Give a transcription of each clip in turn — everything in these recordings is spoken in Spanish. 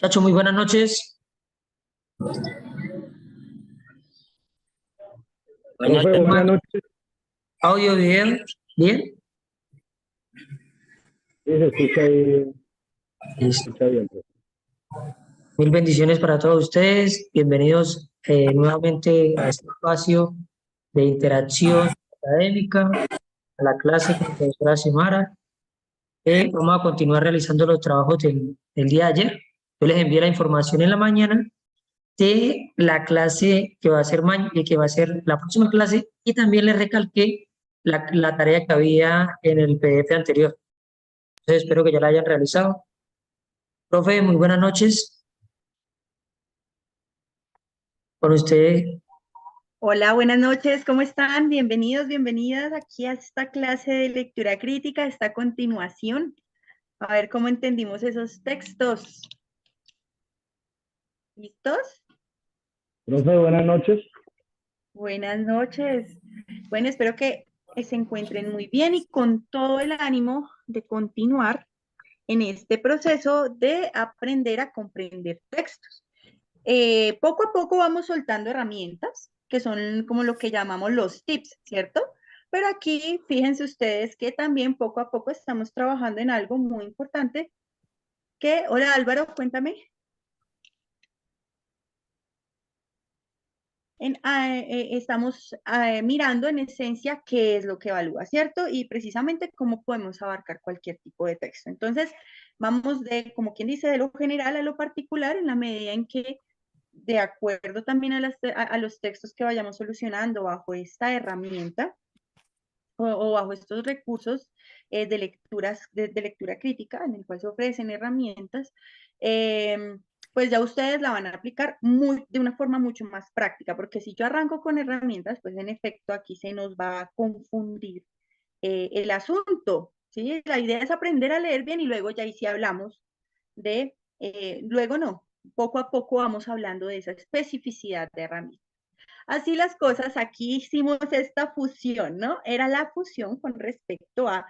Chacho, muy buenas noches. Buenas Profe, noches, buenas noches. audio, video, bien. Sí, se escucha ahí, se Listo. escucha bien, profe. Mil bendiciones para todos ustedes. Bienvenidos nuevamente a este espacio de interacción académica, a la clase con la profesora Xiomara. Vamos a continuar realizando los trabajos del día de ayer. Yo les envié la información en la mañana de la clase que va a ser que va a ser la próxima clase, y también les recalqué la tarea que había en el PDF anterior. Entonces espero que ya la hayan realizado. Profe, muy buenas noches. Con usted, Hola, buenas noches, ¿cómo están? Bienvenidos, bienvenidas aquí a esta clase de lectura crítica, esta continuación. A ver cómo entendimos esos textos. ¿Listos? Profe, buenas noches. Buenas noches. Bueno, espero que se encuentren muy bien y con todo el ánimo de continuar en este proceso de aprender a comprender textos. Poco a poco vamos soltando herramientas, que son como lo que llamamos los tips, ¿cierto? Pero aquí fíjense ustedes que también poco a poco estamos trabajando en algo muy importante hola Álvaro, cuéntame. Estamos mirando en esencia qué es lo que evalúa, ¿cierto? Y precisamente cómo podemos abarcar cualquier tipo de texto. Entonces, vamos de, como quien dice, de lo general a lo particular en la medida en que, de acuerdo también a los textos que vayamos solucionando bajo esta herramienta o bajo estos recursos de lectura crítica, en el cual se ofrecen herramientas, pues ya ustedes la van a aplicar de una forma mucho más práctica, porque si yo arranco con herramientas, pues en efecto aquí se nos va a confundir el asunto, ¿sí? La idea es aprender a leer bien y luego ya ahí sí hablamos luego no, poco a poco vamos hablando de esa especificidad de herramientas. Así las cosas, aquí hicimos esta fusión, ¿no? Era la fusión con respecto a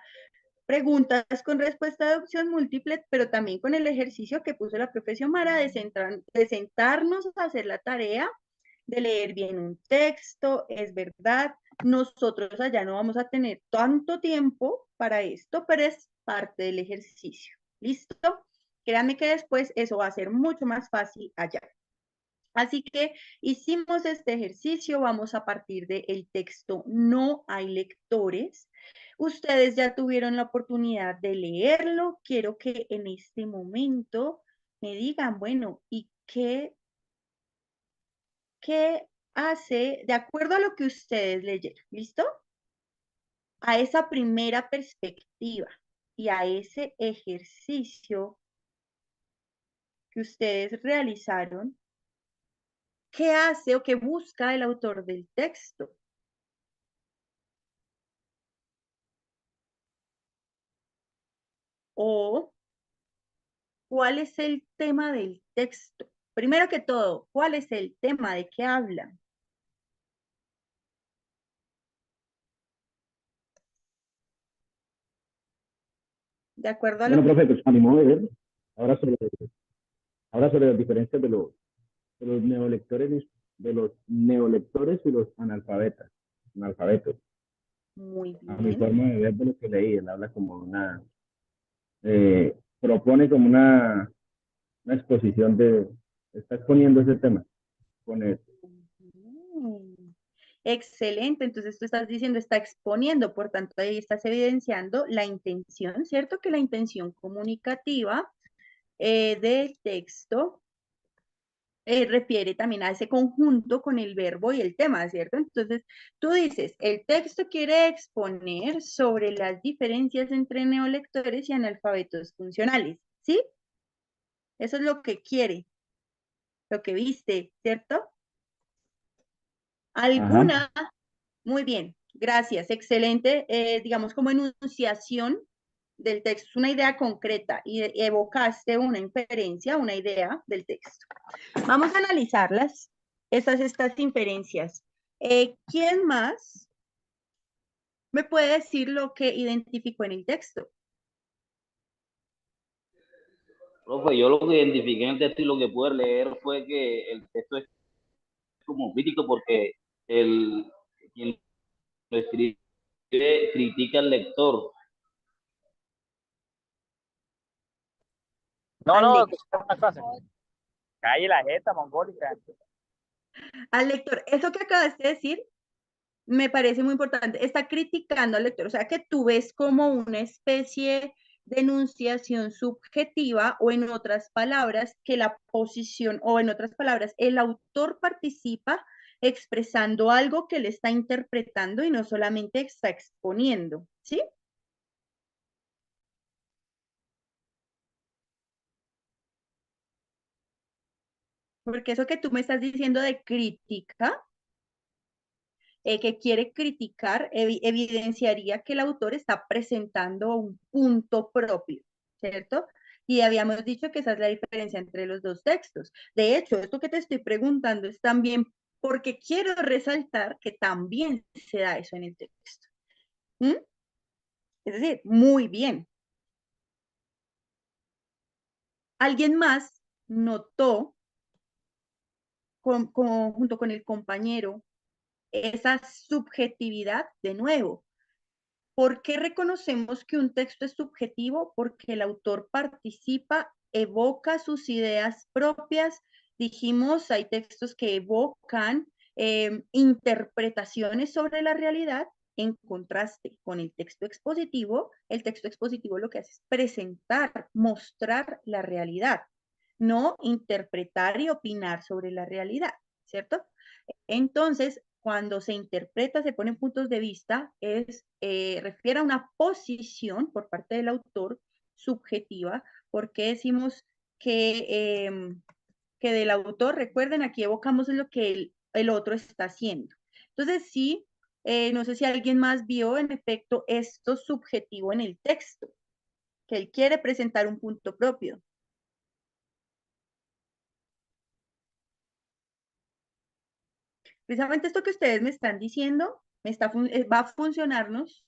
preguntas con respuesta de opción múltiple, pero también con el ejercicio que puso la profesión Mara de sentarnos a hacer la tarea, de leer bien un texto, es verdad, nosotros allá no vamos a tener tanto tiempo para esto, pero es parte del ejercicio. ¿Listo? Créanme que después eso va a ser mucho más fácil allá. Así que hicimos este ejercicio, vamos a partir del texto No hay lectores. Ustedes ya tuvieron la oportunidad de leerlo. Quiero que en este momento me digan, bueno, ¿y qué hace de acuerdo a lo que ustedes leyeron? ¿Listo? A esa primera perspectiva y a ese ejercicio que ustedes realizaron, ¿qué hace o qué busca el autor del texto? O ¿cuál es el tema del texto? Primero que todo, ¿cuál es el tema de qué hablan? De acuerdo a lo Bueno, que... profe, pues a mi modo de ver, ahora sobre, ahora sobre las diferencias de los neolectores, de los neolectores y los analfabetos. Muy A mi bien. forma de ver de lo que leí, él habla como propone como una exposición está exponiendo ese tema con él. Excelente, entonces tú estás diciendo, está exponiendo, por tanto ahí estás evidenciando la intención, ¿cierto? Que la intención comunicativa del texto refiere también a ese conjunto con el verbo y el tema, ¿cierto? Entonces, tú dices, el texto quiere exponer sobre las diferencias entre neolectores y analfabetos funcionales, ¿sí? Eso es lo que quiere, lo que viste, ¿cierto? Ajá. ¿Alguna? Muy bien, gracias, excelente, digamos como enunciación del texto, es una idea concreta y evocaste una inferencia, una idea del texto. Vamos a analizarlas, estas inferencias. ¿Quién más me puede decir lo que identificó en el texto? Profe, yo lo que identifiqué en el texto y lo que pude leer fue que el texto es como crítico porque el, quien lo escribe critica al lector. No, Al, no, lec- escucha una cosa. Calle la jeta mongólica. al lector. Eso que acabas de decir me parece muy importante. Está criticando al lector, o sea que tú ves como una especie de enunciación subjetiva o en otras palabras que la posición o en otras palabras el autor participa expresando algo que le está interpretando y no solamente está exponiendo, ¿sí? Porque eso que tú me estás diciendo de crítica, que quiere criticar, evidenciaría que el autor está presentando un punto propio, ¿cierto? Y habíamos dicho que esa es la diferencia entre los dos textos. De hecho, esto que te estoy preguntando es también porque quiero resaltar que también se da eso en el texto. ¿Mm? Es decir, muy bien. Alguien más notó junto con el compañero esa subjetividad de nuevo. ¿Por qué reconocemos que un texto es subjetivo? Porque el autor participa, evoca sus ideas propias. Dijimos, hay textos que evocan interpretaciones sobre la realidad en contraste con el texto expositivo. El texto expositivo lo que hace es presentar, mostrar la realidad, no interpretar y opinar sobre la realidad, ¿cierto? Entonces, cuando se interpreta, se ponen puntos de vista, refiere a una posición por parte del autor subjetiva, porque decimos que del autor, recuerden, aquí evocamos lo que el otro está haciendo. Entonces, sí, no sé si alguien más vio en efecto esto subjetivo en el texto, que él quiere presentar un punto propio. Precisamente esto que ustedes me están diciendo va a funcionarnos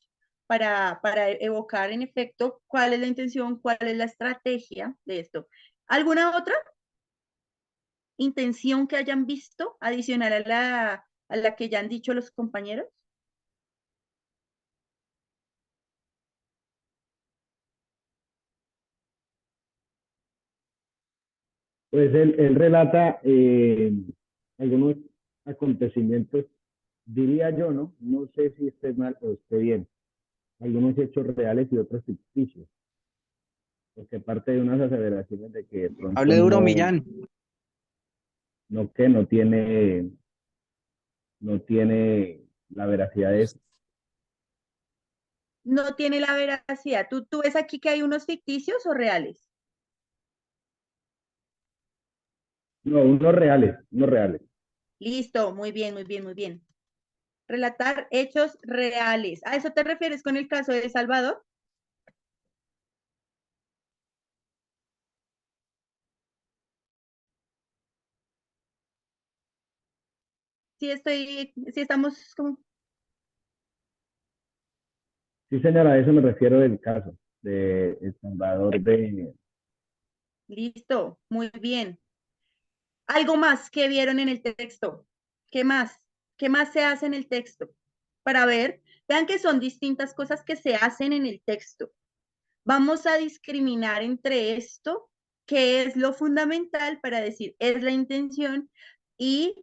para evocar en efecto cuál es la intención, cuál es la estrategia de esto. ¿Alguna otra intención que hayan visto adicional a la que ya han dicho los compañeros? Pues él relata algunos acontecimientos, diría yo, ¿no? No sé si esté mal o esté bien. Algunos hechos reales y otros ficticios. Porque parte de unas aseveraciones de que de pronto Hable duro, Millán. no tiene la veracidad de eso. No tiene la veracidad. ¿Tú ves aquí que hay unos ficticios o reales? No, unos reales, unos reales. Listo, muy bien, muy bien, muy bien. Relatar hechos reales. ¿A eso te refieres con el caso de Salvador? Sí estamos como... Sí, señora, a eso me refiero del caso de El Salvador de... Listo, muy bien. Algo más que vieron en el texto. ¿Qué más? ¿Qué más se hace en el texto? Para ver, vean que son distintas cosas que se hacen en el texto. Vamos a discriminar entre esto, que es lo fundamental para decir es la intención y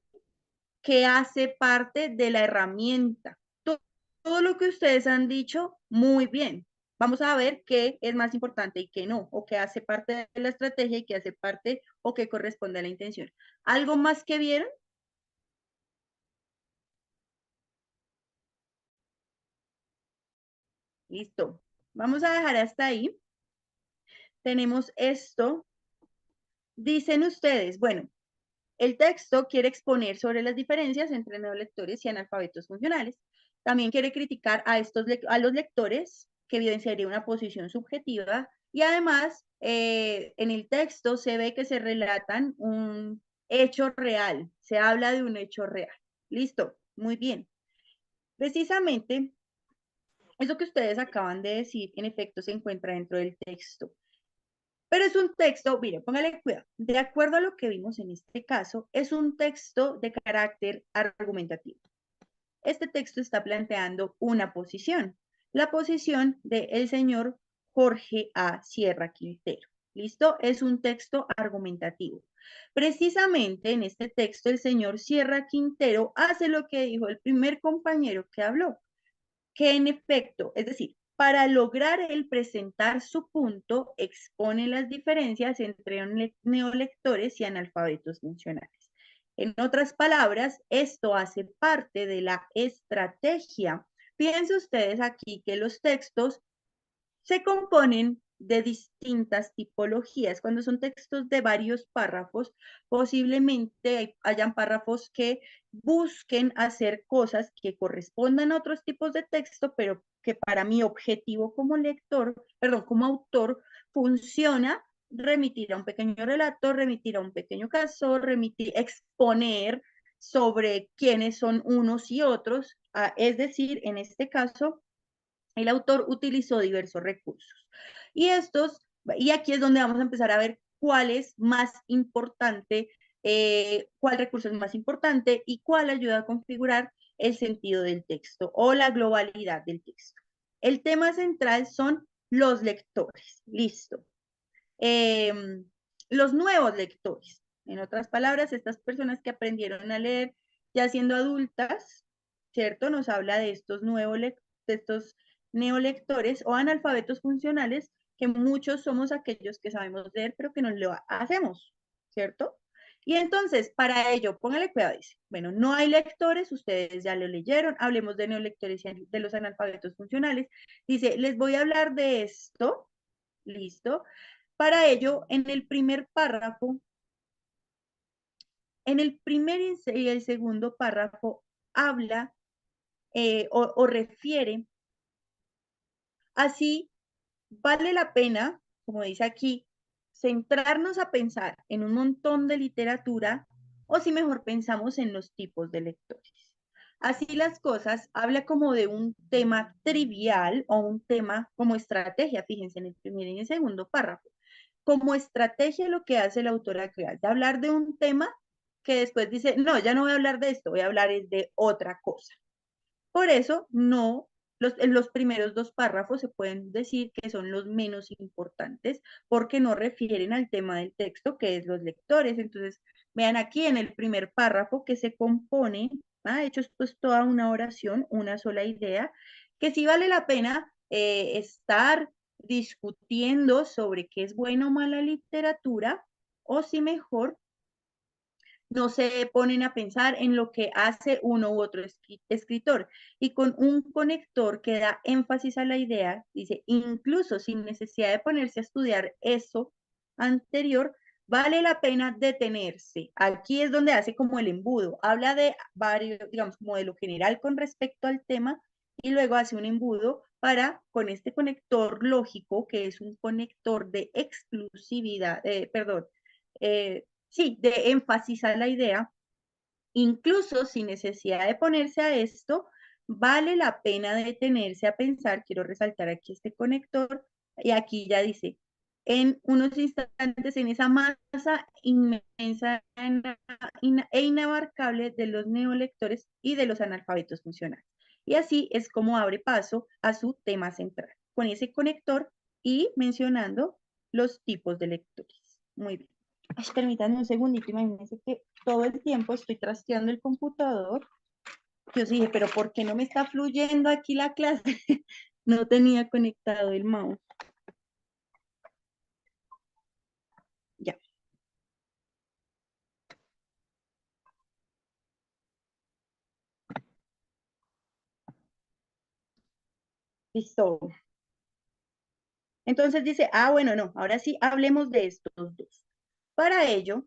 que hace parte de la herramienta. Todo lo que ustedes han dicho, muy bien. Vamos a ver qué es más importante y qué no, o qué hace parte de la estrategia y qué hace parte o qué corresponde a la intención. ¿Algo más que vieron? Listo. Vamos a dejar hasta ahí. Tenemos esto. Dicen ustedes, bueno, el texto quiere exponer sobre las diferencias entre neolectores y analfabetos funcionales. También quiere criticar a los lectores, que evidenciaría una posición subjetiva. Y además, en el texto se ve que se relatan un hecho real. Se habla de un hecho real. Listo, muy bien. Precisamente, eso que ustedes acaban de decir, en efecto, se encuentra dentro del texto. Pero es un texto, mire, póngale cuidado, de acuerdo a lo que vimos en este caso, es un texto de carácter argumentativo. Este texto está planteando una posición, la posición del señor Jorge A. Sierra Quintero. ¿Listo? Es un texto argumentativo. Precisamente en este texto el señor Sierra Quintero hace lo que dijo el primer compañero que habló, que en efecto, es decir, para lograr el presentar su punto, expone las diferencias entre neolectores y analfabetos funcionales. En otras palabras, esto hace parte de la estrategia. Fíjense ustedes aquí que los textos se componen de distintas tipologías. Cuando son textos de varios párrafos, posiblemente hayan párrafos que busquen hacer cosas que correspondan a otros tipos de texto, pero que para mi objetivo como lector, perdón, como autor, funciona remitir a un pequeño relato, remitir a un pequeño caso, remitir, exponer sobre quiénes son unos y otros, es decir, en este caso, el autor utilizó diversos recursos. Y aquí es donde vamos a empezar a ver cuál es más importante, cuál recurso es más importante y cuál ayuda a configurar el sentido del texto o la globalidad del texto. El tema central son los lectores. Listo. Los nuevos lectores. En otras palabras, estas personas que aprendieron a leer ya siendo adultas, ¿cierto? Nos habla de estos neolectores o analfabetos funcionales, que muchos somos aquellos que sabemos leer, pero que no lo hacemos, ¿cierto? Y entonces, para ello, póngale cuidado, dice, bueno, no hay lectores, ustedes ya lo leyeron, hablemos de neolectores y de los analfabetos funcionales. Dice, les voy a hablar de esto, listo. Para ello, en el primer párrafo, en el primer y el segundo párrafo, habla o refiere. Así, vale la pena, como dice aquí, centrarnos a pensar en un montón de literatura o si mejor pensamos en los tipos de lectores. Así las cosas, habla como de un tema trivial o un tema como estrategia, fíjense en el primer y en el segundo párrafo. Como estrategia lo que hace la autora crear, de hablar de un tema que después dice, no, ya no voy a hablar de esto, voy a hablar de otra cosa. Por eso, no, en los primeros dos párrafos se pueden decir que son los menos importantes porque no refieren al tema del texto, que es los lectores. Entonces, vean aquí en el primer párrafo que se compone, de hecho, es pues toda una oración, una sola idea, que sí vale la pena estar discutiendo sobre qué es buena o mala literatura, o si mejor no se ponen a pensar en lo que hace uno u otro escritor. Y con un conector que da énfasis a la idea, dice, incluso sin necesidad de ponerse a estudiar eso anterior, vale la pena detenerse. Aquí es donde hace como el embudo. Habla de varios, digamos, como de lo general con respecto al tema y luego hace un embudo para, con este conector lógico, que es un conector de exclusividad, perdón, sí, de énfasis a la idea, incluso sin necesidad de ponerse a esto, vale la pena detenerse a pensar, quiero resaltar aquí este conector, y aquí ya dice, en unos instantes en esa masa inmensa e inabarcable de los neolectores y de los analfabetos funcionales. Y así es como abre paso a su tema central, con ese conector y mencionando los tipos de lectores. Muy bien. Ay, permítanme un segundito, imagínense que todo el tiempo estoy trasteando el computador. Yo dije, pero ¿por qué no me está fluyendo aquí la clase? No tenía conectado el mouse. Ya. Listo. Entonces dice, bueno, no, ahora sí hablemos de estos dos. Para ello,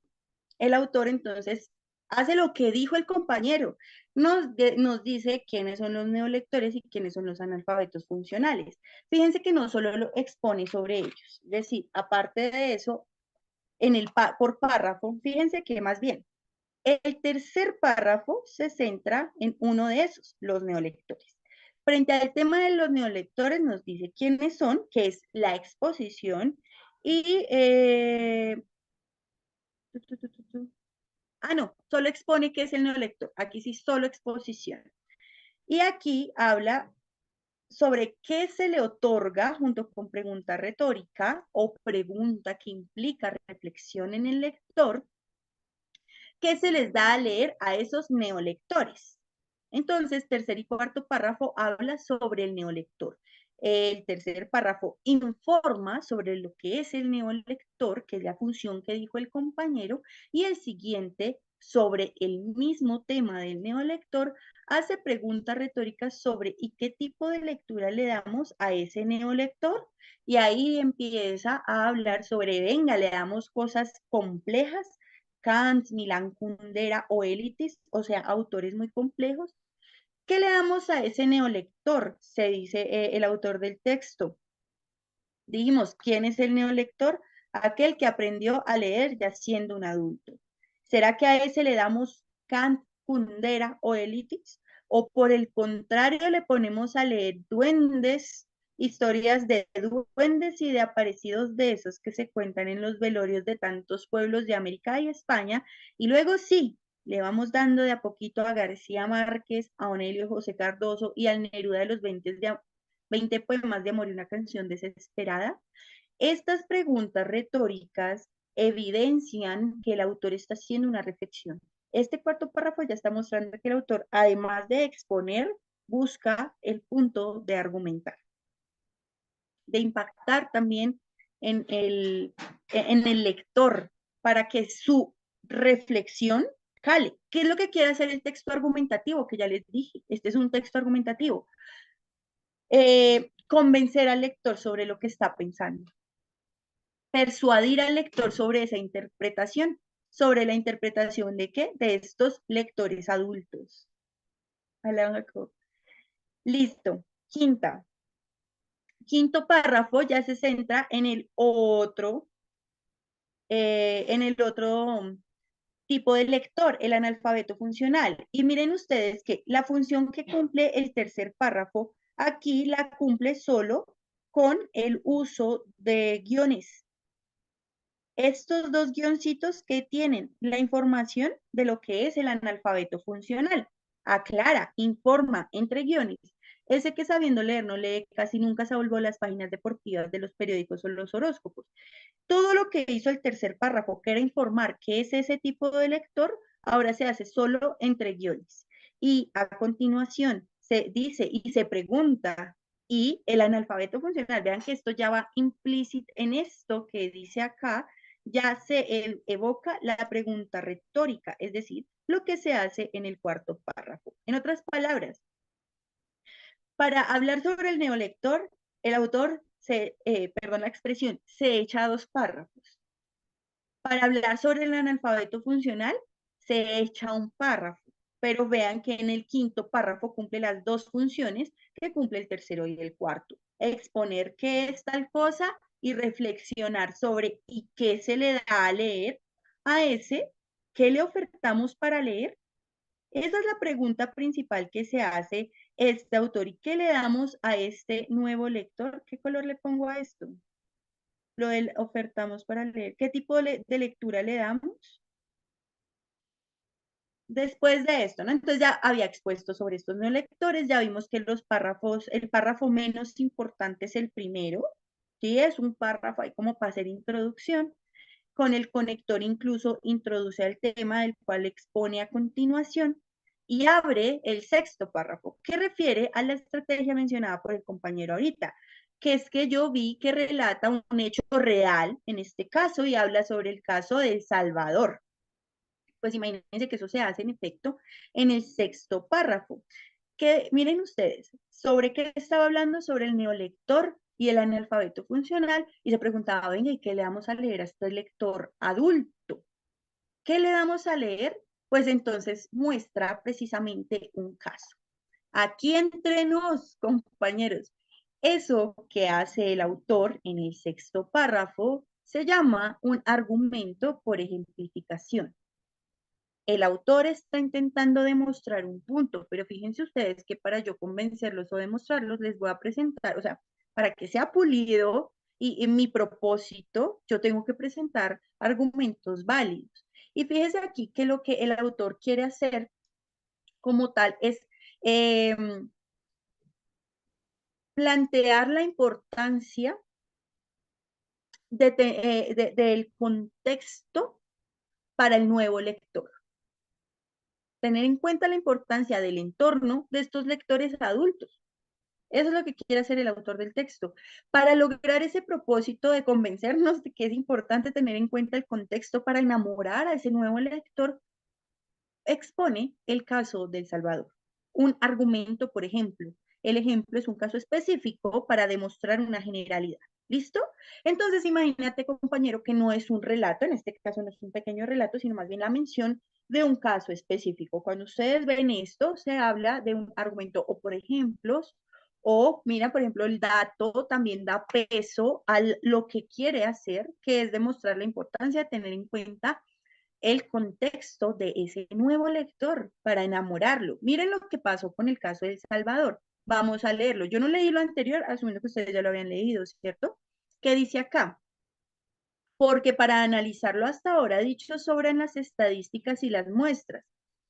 el autor entonces hace lo que dijo el compañero. Nos dice quiénes son los neolectores y quiénes son los analfabetos funcionales. Fíjense que no solo lo expone sobre ellos, es decir, aparte de eso, por párrafo, fíjense que más bien, el tercer párrafo se centra en uno de esos, los neolectores. Frente al tema de los neolectores nos dice quiénes son, que es la exposición, Y, no, solo expone qué es el neolector. Aquí sí, solo exposición. Y aquí habla sobre qué se le otorga junto con pregunta retórica o pregunta que implica reflexión en el lector, qué se les da a leer a esos neolectores. Entonces, tercer y cuarto párrafo habla sobre el neolector. El tercer párrafo informa sobre lo que es el neolector, que es la función que dijo el compañero, y el siguiente, sobre el mismo tema del neolector, hace preguntas retóricas sobre ¿y qué tipo de lectura le damos a ese neolector? Y ahí empieza a hablar sobre, venga, le damos cosas complejas, Kant, Milan Kundera o Elitis, o sea, autores muy complejos. ¿Qué le damos a ese neolector? Se dice el autor del texto. Dijimos, ¿quién es el neolector? Aquel que aprendió a leer ya siendo un adulto. ¿Será que a ese le damos Kant, Kundera o Elitis? ¿O por el contrario le ponemos a leer duendes, historias de duendes y de aparecidos de esos que se cuentan en los velorios de tantos pueblos de América y España? Y luego sí, le vamos dando de a poquito a García Márquez, a Onelio José Cardoso y al Neruda de los 20 poemas de amor y una canción desesperada. Estas preguntas retóricas evidencian que el autor está haciendo una reflexión. Este cuarto párrafo ya está mostrando que el autor, además de exponer, busca el punto de argumentar, de impactar también en el lector para que su reflexión cale. ¿Qué es lo que quiere hacer el texto argumentativo? Que ya les dije, este es un texto argumentativo. Convencer al lector sobre lo que está pensando, persuadir al lector sobre esa interpretación, sobre la interpretación de qué, de estos lectores adultos. Listo. Quinto párrafo ya se centra en el otro tipo de lector, el analfabeto funcional. Y miren ustedes que la función que cumple el tercer párrafo, aquí la cumple solo con el uso de guiones. Estos dos guioncitos que tienen la información de lo que es el analfabeto funcional. Aclara, informa, entre guiones. Ese que sabiendo leer no lee, casi nunca se volvió las páginas deportivas de los periódicos o los horóscopos. Todo lo que hizo el tercer párrafo, que era informar qué es ese tipo de lector, ahora se hace solo entre guiones. Y a continuación se dice y se pregunta, y el analfabeto funcional, vean que esto ya va implícito en esto que dice acá, ya se evoca la pregunta retórica, es decir, lo que se hace en el cuarto párrafo. En otras palabras, para hablar sobre el neolector, el autor, perdón la expresión, se echa 2 párrafos. Para hablar sobre el analfabeto funcional, se echa 1 párrafo, pero vean que en el quinto párrafo cumple las 2 funciones que cumple el tercero y el cuarto. Exponer qué es tal cosa y reflexionar sobre y qué se le da a leer a ese, qué le ofertamos para leer. Esa es la pregunta principal que se hace este autor. ¿Y qué le damos a este nuevo lector? ¿Qué color le pongo a esto? Lo del ofertamos para leer. ¿Qué tipo de lectura le damos? Después de esto, ¿no? Entonces ya había expuesto sobre estos nuevos lectores, ya vimos que los párrafos, el párrafo menos importante es el primero, ¿sí? Es un párrafo ahí como para hacer introducción. Con el conector incluso introduce al tema del cual expone a continuación y abre el sexto párrafo, que refiere a la estrategia mencionada por el compañero ahorita, que es que yo vi que relata un hecho real en este caso y habla sobre el caso de El Salvador. Pues imagínense que eso se hace en efecto en el sexto párrafo. Que miren ustedes, ¿sobre qué estaba hablando? Sobre el neolector y el analfabeto funcional, y se preguntaba, venga, ¿y qué le damos a leer a este lector adulto? ¿Qué le damos a leer? Pues entonces muestra precisamente un caso. Aquí entre nos, compañeros, eso que hace el autor en el sexto párrafo se llama un argumento por ejemplificación. El autor está intentando demostrar un punto, pero fíjense ustedes que para yo convencerlos o demostrarlos les voy a presentar, o sea, para que sea pulido Y en mi propósito, yo tengo que presentar argumentos válidos. Y fíjese aquí que lo que el autor quiere hacer como tal es plantear la importancia del contexto para el nuevo lector. Tener en cuenta la importancia del entorno de estos lectores adultos. Eso es lo que quiere hacer el autor del texto. Para lograr ese propósito de convencernos de que es importante tener en cuenta el contexto para enamorar a ese nuevo lector, expone el caso del Salvador. Un argumento, por ejemplo. El ejemplo es un caso específico para demostrar una generalidad. ¿Listo? Entonces, imagínate, compañero, que no es un relato, en este caso no es un pequeño relato, sino más bien la mención de un caso específico. Cuando ustedes ven esto, se habla de un argumento o por ejemplos, o mira, por ejemplo, el dato también da peso a lo que quiere hacer, que es demostrar la importancia de tener en cuenta el contexto de ese nuevo lector para enamorarlo. Miren lo que pasó con el caso de El Salvador. Vamos a leerlo. Yo no leí lo anterior, asumiendo que ustedes ya lo habían leído, ¿cierto? ¿Qué dice acá? Porque para analizarlo hasta ahora, dicho sobran las estadísticas y las muestras.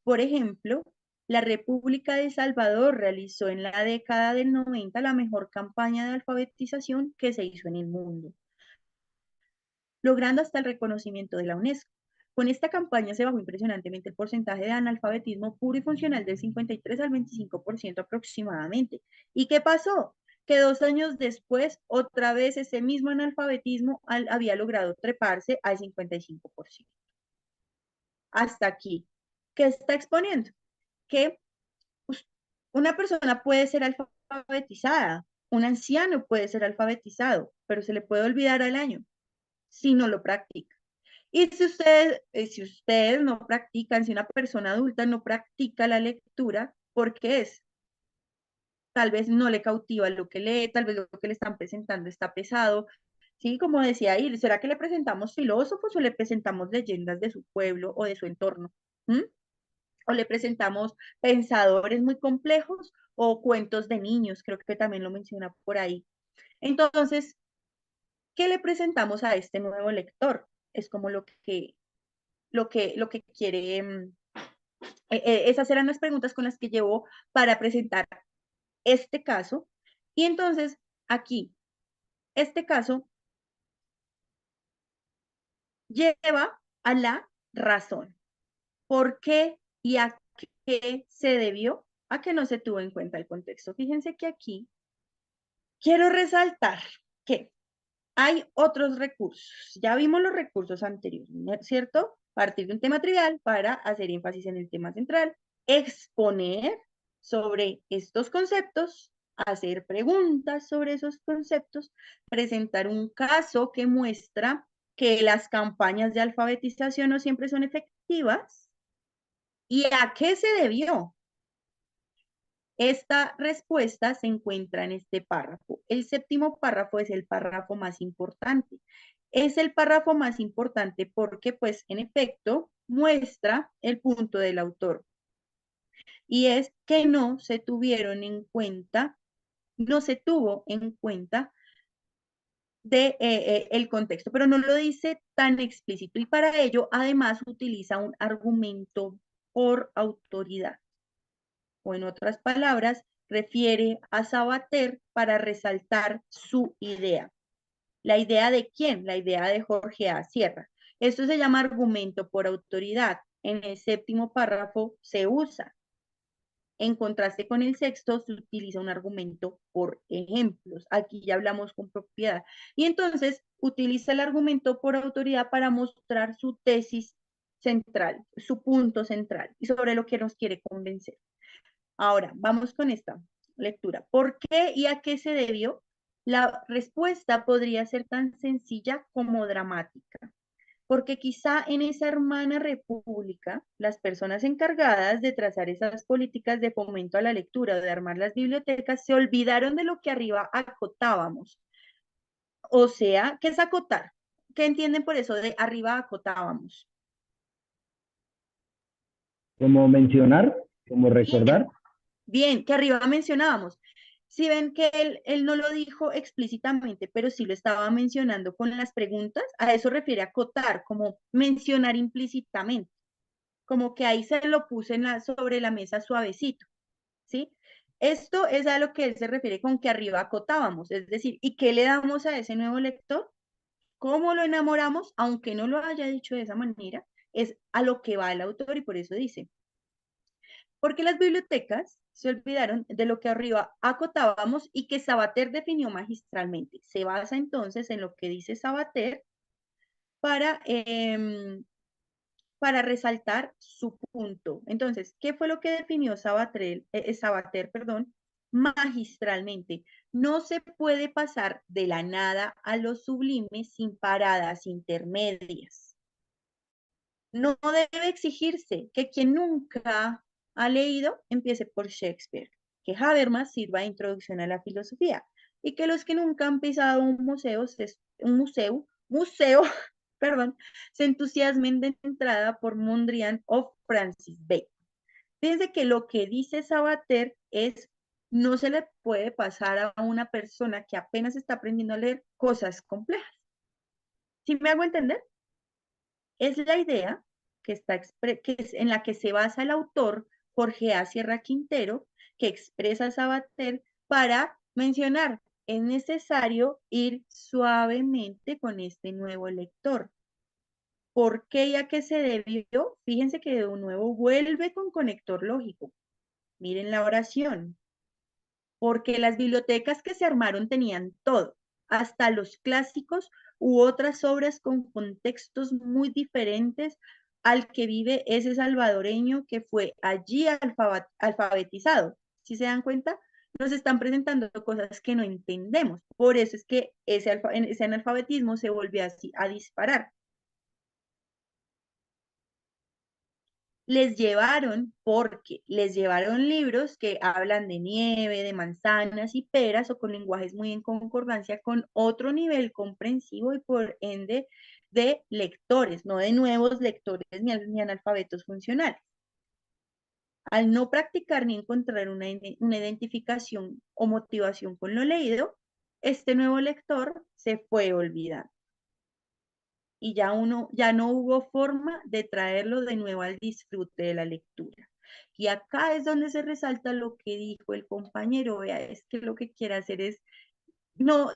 Por ejemplo, la República de Salvador realizó en la década del 90 la mejor campaña de alfabetización que se hizo en el mundo, logrando hasta el reconocimiento de la UNESCO. Con esta campaña se bajó impresionantemente el porcentaje de analfabetismo puro y funcional del 53 al 25% aproximadamente. ¿Y qué pasó? Que 2 años después, otra vez ese mismo analfabetismo había logrado treparse al 55%. Hasta aquí. ¿Qué está exponiendo? Que una persona puede ser alfabetizada, un anciano puede ser alfabetizado, pero se le puede olvidar al año si no lo practica. Y si ustedes no practican, si una persona adulta no practica la lectura, ¿por qué es? Tal vez no le cautiva lo que lee, tal vez lo que le están presentando está pesado. Sí, como decía ahí, ¿será que le presentamos filósofos o le presentamos leyendas de su pueblo o de su entorno? ¿Mm? ¿O le presentamos pensadores muy complejos o cuentos de niños? Creo que también lo menciona por ahí. Entonces, ¿qué le presentamos a este nuevo lector? Es como lo que quiere, esas eran las preguntas con las que llevó para presentar este caso. Y entonces, aquí, este caso lleva a la razón. ¿Por qué y a qué se debió a que no se tuvo en cuenta el contexto? Fíjense que aquí quiero resaltar que hay otros recursos. Ya vimos los recursos anteriores, ¿cierto? Partir de un tema trivial para hacer énfasis en el tema central, exponer sobre estos conceptos, hacer preguntas sobre esos conceptos, presentar un caso que muestra que las campañas de alfabetización no siempre son efectivas y a qué se debió. Esta respuesta se encuentra en este párrafo. El séptimo párrafo es el párrafo más importante. Es el párrafo más importante porque, pues, en efecto, muestra el punto del autor. Y es que no se tuvieron en cuenta, no se tuvo en cuenta el contexto, pero no lo dice tan explícito. Y para ello, además, utiliza un argumento por autoridad, o en otras palabras, refiere a Sabater para resaltar su idea. ¿La idea de quién? La idea de Jorge A. Sierra. Esto se llama argumento por autoridad. En el séptimo párrafo se usa. En contraste con el sexto, se utiliza un argumento por ejemplos. Aquí ya hablamos con propiedad. Y entonces utiliza el argumento por autoridad para mostrar su tesis central, su punto central y sobre lo que nos quiere convencer. Ahora, vamos con esta lectura. ¿Por qué y a qué se debió? La respuesta podría ser tan sencilla como dramática, porque quizá en esa hermana república, las personas encargadas de trazar esas políticas de fomento a la lectura, de armar las bibliotecas, se olvidaron de lo que arriba acotábamos. O sea, ¿qué es acotar? ¿Qué entienden por eso de arriba acotábamos? Como mencionar, como recordar. Bien, que arriba mencionábamos. Si ven que él no lo dijo explícitamente, pero sí lo estaba mencionando con las preguntas, a eso refiere acotar, como mencionar implícitamente, como que ahí se lo puse sobre la mesa suavecito, ¿sí? Esto es a lo que él se refiere con que arriba acotábamos, es decir, ¿y qué le damos a ese nuevo lector? ¿Cómo lo enamoramos? Aunque no lo haya dicho de esa manera, es a lo que va el autor y por eso dice, porque las bibliotecas se olvidaron de lo que arriba acotábamos y que Sabater definió magistralmente. Se basa entonces en lo que dice Sabater para, para resaltar su punto. Entonces, ¿qué fue lo que definió Sabater, perdón, magistralmente? No se puede pasar de la nada a lo sublime sin paradas intermedias. No debe exigirse que quien nunca ha leído empiece por Shakespeare, que Habermas sirva de introducción a la filosofía y que los que nunca han pisado un museo, perdón, se entusiasmen de entrada por Mondrian o Francis Bacon. Fíjense que lo que dice Sabater es, no se le puede pasar a una persona que apenas está aprendiendo a leer cosas complejas. ¿Sí me hago entender? Es la idea en la que se basa el autor Jorge A. Sierra Quintero, que expresa Sabater para mencionar, es necesario ir suavemente con este nuevo lector. ¿Por qué y a qué se debió? Fíjense que de nuevo vuelve con conector lógico. Miren la oración. Porque las bibliotecas que se armaron tenían todo, hasta los clásicos u otras obras con contextos muy diferentes al que vive ese salvadoreño que fue allí alfabetizado. ¿Sí se dan cuenta? Nos están presentando cosas que no entendemos. Ese es que ese analfabetismo se volvió así a disparar. Porque les llevaron libros que hablan de nieve, de manzanas y peras o con lenguajes muy en concordancia con otro nivel comprensivo y por ende de lectores, no de nuevos lectores ni analfabetos funcionales. Al no practicar ni encontrar una identificación o motivación con lo leído, este nuevo lector se fue olvidando y ya no hubo forma de traerlo de nuevo al disfrute de la lectura. Y acá es donde se resalta lo que dijo el compañero, vea, es que lo que quiere hacer es no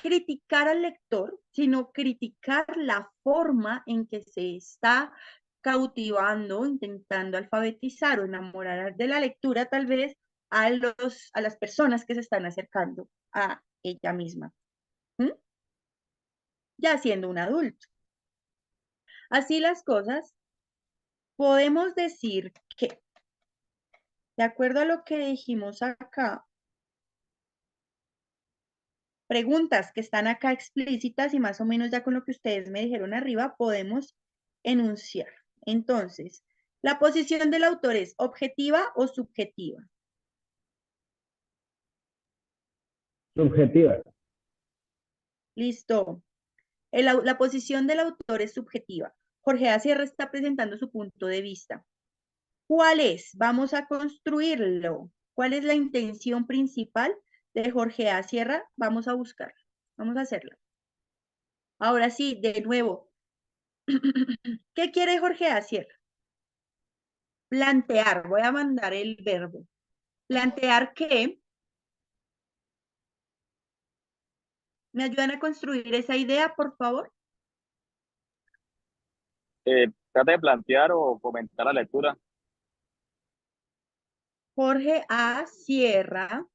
criticar al lector, sino criticar la forma en que se está cautivando, intentando alfabetizar o enamorar de la lectura tal vez a las personas que se están acercando a ella misma, ¿Mm? Ya siendo un adulto. Así las cosas, podemos decir que, de acuerdo a lo que dijimos acá, preguntas que están acá explícitas y más o menos ya con lo que ustedes me dijeron arriba, podemos enunciar. Entonces, ¿la posición del autor es objetiva o subjetiva? Subjetiva. Listo. La posición del autor es subjetiva. Jorge A. Sierra está presentando su punto de vista. ¿Cuál es? Vamos a construirlo. ¿Cuál es la intención principal de Jorge A. Sierra? Vamos a buscarla. Vamos a hacerlo. Ahora sí, de nuevo. ¿Qué quiere Jorge A. Sierra? Plantear. Voy a mandar el verbo. Plantear qué. ¿Me ayudan a construir esa idea, por favor? Trata de plantear o comentar la lectura. Jorge A. Sierra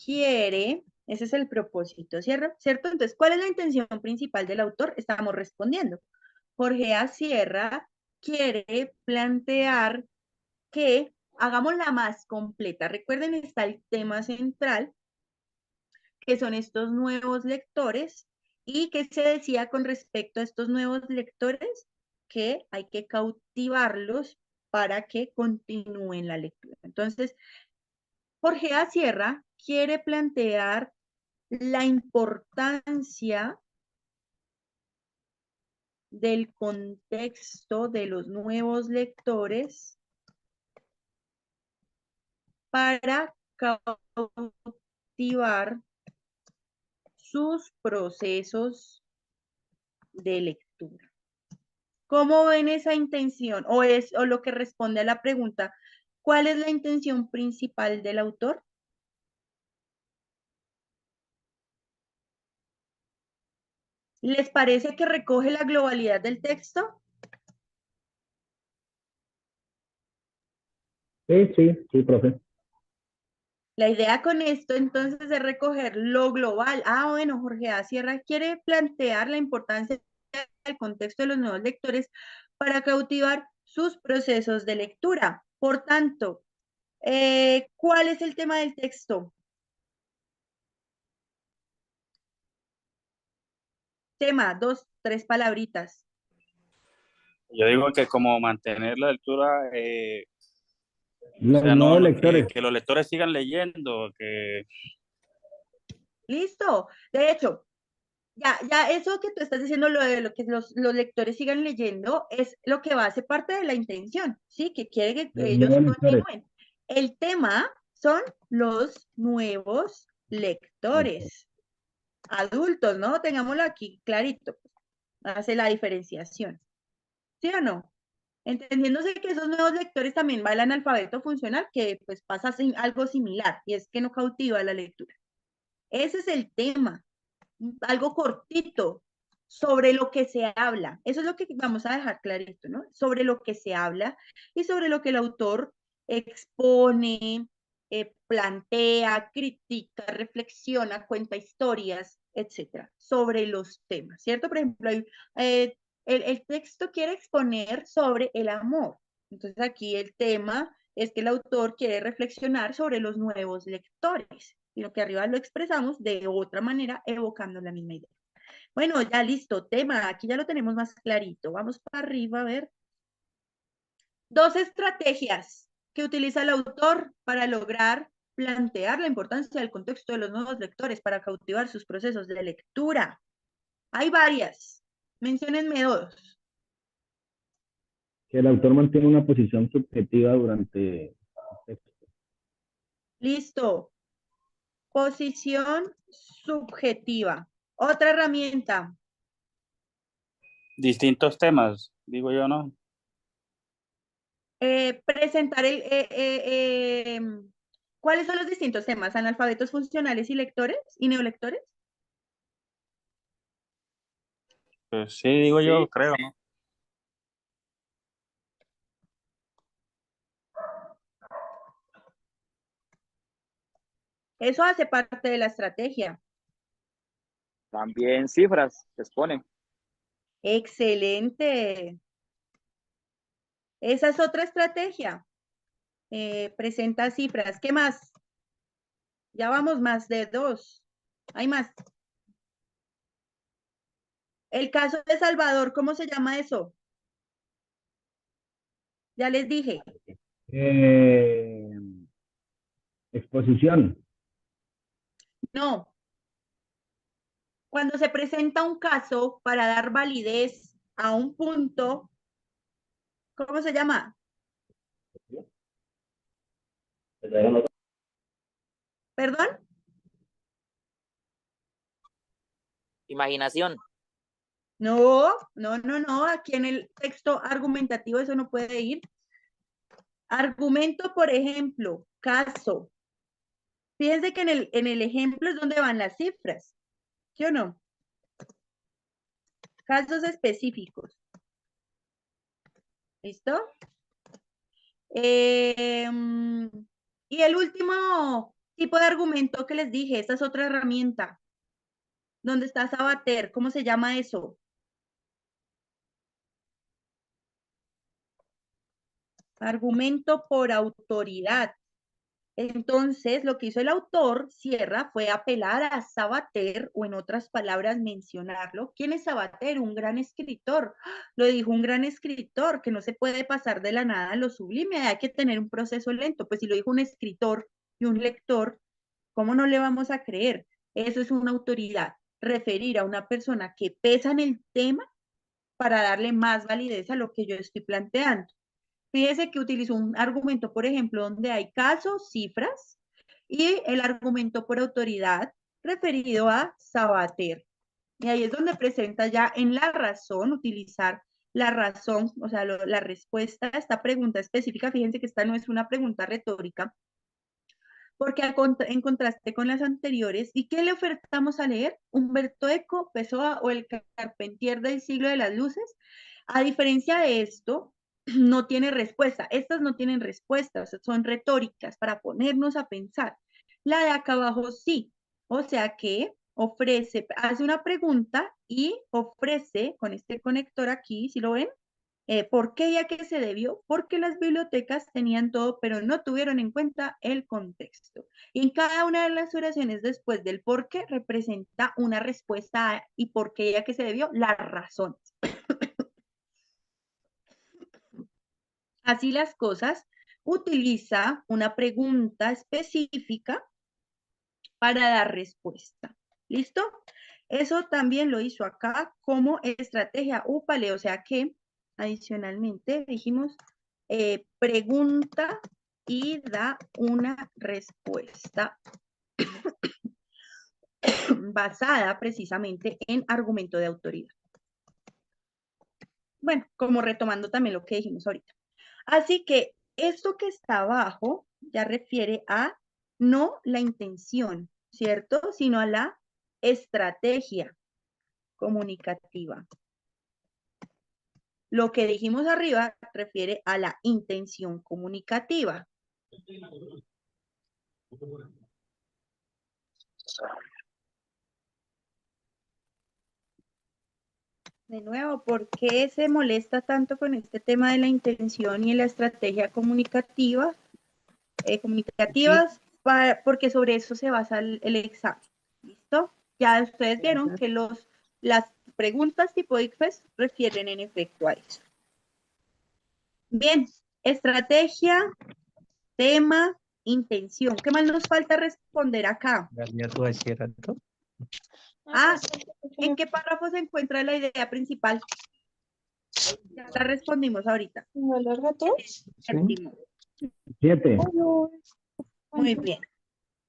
quiere, ese es el propósito, ¿cierto? Entonces, ¿cuál es la intención principal del autor? Estamos respondiendo. Jorge A. Sierra quiere plantear que hagamos la más completa. Recuerden, está el tema central, que son estos nuevos lectores, y que se decía con respecto a estos nuevos lectores que hay que cautivarlos para que continúen la lectura. Entonces, Jorge A. Sierra quiere plantear la importancia del contexto de los nuevos lectores para activar sus procesos de lectura. ¿Cómo ven esa intención? O lo que responde a la pregunta, ¿cuál es la intención principal del autor? ¿Les parece que recoge la globalidad del texto? Sí, profe. La idea con esto entonces es recoger lo global. Ah, bueno, Jorge A. Sierra quiere plantear la importancia del contexto de los nuevos lectores para cautivar sus procesos de lectura. Por tanto, ¿cuál es el tema del texto? Tema, 2, 3 palabritas. Yo digo que como mantener la lectura, o Los sea, nuevos lectores. que los lectores sigan leyendo, que Listo. De hecho, ya eso que tú estás diciendo, lo de lo que los lectores sigan leyendo, es lo que va a ser parte de la intención, ¿sí? Que quiere que Los ellos nuevos lectores. continúen. El tema son los nuevos lectores, adultos, ¿no? Tengámoslo aquí clarito. Hace la diferenciación. ¿Sí o no? Entendiéndose que esos nuevos lectores también va el analfabeto funcional, que pues pasa algo similar, y es que no cautiva la lectura. Ese es el tema, algo cortito, sobre lo que se habla. Eso es lo que vamos a dejar clarito, ¿no? Sobre lo que se habla y sobre lo que el autor expone, plantea, critica, reflexiona, cuenta historias, etcétera, sobre los temas, ¿cierto? Por ejemplo, el texto quiere exponer sobre el amor. Entonces aquí el tema es que el autor quiere reflexionar sobre los nuevos lectores, y lo que arriba lo expresamos de otra manera, evocando la misma idea. Bueno, ya listo, tema, aquí ya lo tenemos más clarito. Vamos para arriba a ver. 2 estrategias que utiliza el autor para lograr plantear la importancia del contexto de los nuevos lectores para cautivar sus procesos de lectura. Hay varias. Menciónenme 2. Que el autor mantiene una posición subjetiva durante el texto. Listo. Posición subjetiva. Otra herramienta. distintos temas, digo yo, ¿no? Presentar ¿cuáles son los distintos temas? ¿Analfabetos funcionales y lectores y neolectores? Pues sí, digo yo, creo, ¿no? Eso hace parte de la estrategia. También cifras se exponen. Excelente. Esa es otra estrategia. Presenta cifras. ¿Qué más? Ya vamos más de 2. Hay más. El caso de Salvador, ¿cómo se llama eso? Ya les dije. Exposición. No. Cuando se presenta un caso para dar validez a un punto, ¿cómo se llama? ¿Perdón? Imaginación. No. Aquí en el texto argumentativo eso no puede ir. Argumento, por ejemplo, caso. Fíjense que en el ejemplo es donde van las cifras. ¿Sí o no? Casos específicos. ¿Listo? Y el último tipo de argumento que les dije, esta es otra herramienta. ¿Dónde está Sabater? ¿Cómo se llama eso? Argumento por autoridad. Entonces, lo que hizo el autor, Sierra, fue apelar a Sabater, o en otras palabras, mencionarlo. ¿Quién es Sabater? Un gran escritor. Lo dijo un gran escritor, que no se puede pasar de la nada a lo sublime, hay que tener un proceso lento. Pues si lo dijo un escritor y un lector, ¿cómo no le vamos a creer? Eso es una autoridad. Referir a una persona que pesa en el tema para darle más validez a lo que yo estoy planteando. Fíjese que utilizó un argumento, por ejemplo, donde hay casos, cifras, y el argumento por autoridad referido a Sabater. Y ahí es donde presenta ya en la razón, utilizar la razón, o sea, la respuesta a esta pregunta específica. Fíjense que esta no es una pregunta retórica, porque en contraste con las anteriores, ¿y qué le ofertamos a leer? Humberto Eco, Pessoa o el Carpentier del siglo de las luces. A diferencia de esto, no tiene respuesta. Estas no tienen respuesta, son retóricas para ponernos a pensar. La de acá abajo sí. O sea que ofrece, hace una pregunta y ofrece con este conector aquí, ¿sí lo ven? ¿Por qué y a qué se debió? Porque las bibliotecas tenían todo, pero no tuvieron en cuenta el contexto. Y en cada una de las oraciones después del por qué representa una respuesta a y por qué y a qué se debió, las razones. Así las cosas, utiliza una pregunta específica para dar respuesta. ¿Listo? Eso también lo hizo acá como estrategia UPALE, o sea que adicionalmente dijimos pregunta y da una respuesta basada precisamente en argumento de autoridad. Bueno, como retomando también lo que dijimos ahorita. Así que esto que está abajo ya refiere a no la intención, ¿cierto? Sino a la estrategia comunicativa. Lo que dijimos arriba refiere a la intención comunicativa. De nuevo, ¿por qué se molesta tanto con este tema de la intención y la estrategia comunicativa? Comunicativas, porque sobre eso se basa el examen. ¿Listo? Ya ustedes vieron que las preguntas tipo ICFES refieren en efecto a eso. Bien, estrategia, tema, intención. ¿Qué más nos falta responder acá? Ah, ¿en qué párrafo se encuentra la idea principal? Ya la respondimos ahorita. ¿No larga todos? Séptimo. 7. Muy bien.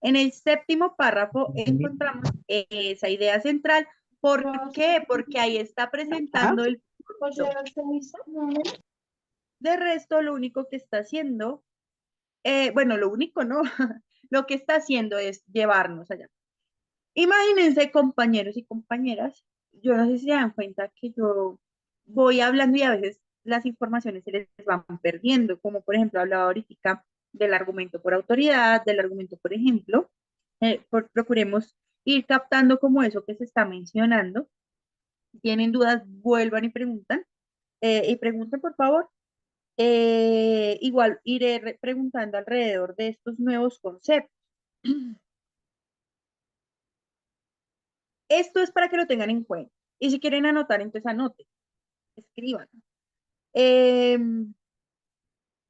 En el séptimo párrafo encontramos esa idea central. ¿Por qué? Porque ahí está presentando el punto. De resto, lo único que está haciendo, bueno, lo único no, lo que está haciendo es llevarnos allá. Imagínense, compañeros y compañeras, yo no sé si se dan cuenta que yo voy hablando y a veces las informaciones se les van perdiendo, como por ejemplo hablaba ahorita del argumento por autoridad, del argumento por ejemplo, procuremos ir captando como eso que se está mencionando. Si tienen dudas, vuelvan y pregunten por favor. Igual iré preguntando alrededor de estos nuevos conceptos. Esto es para que lo tengan en cuenta. Y si quieren anotar, entonces anoten, escriban.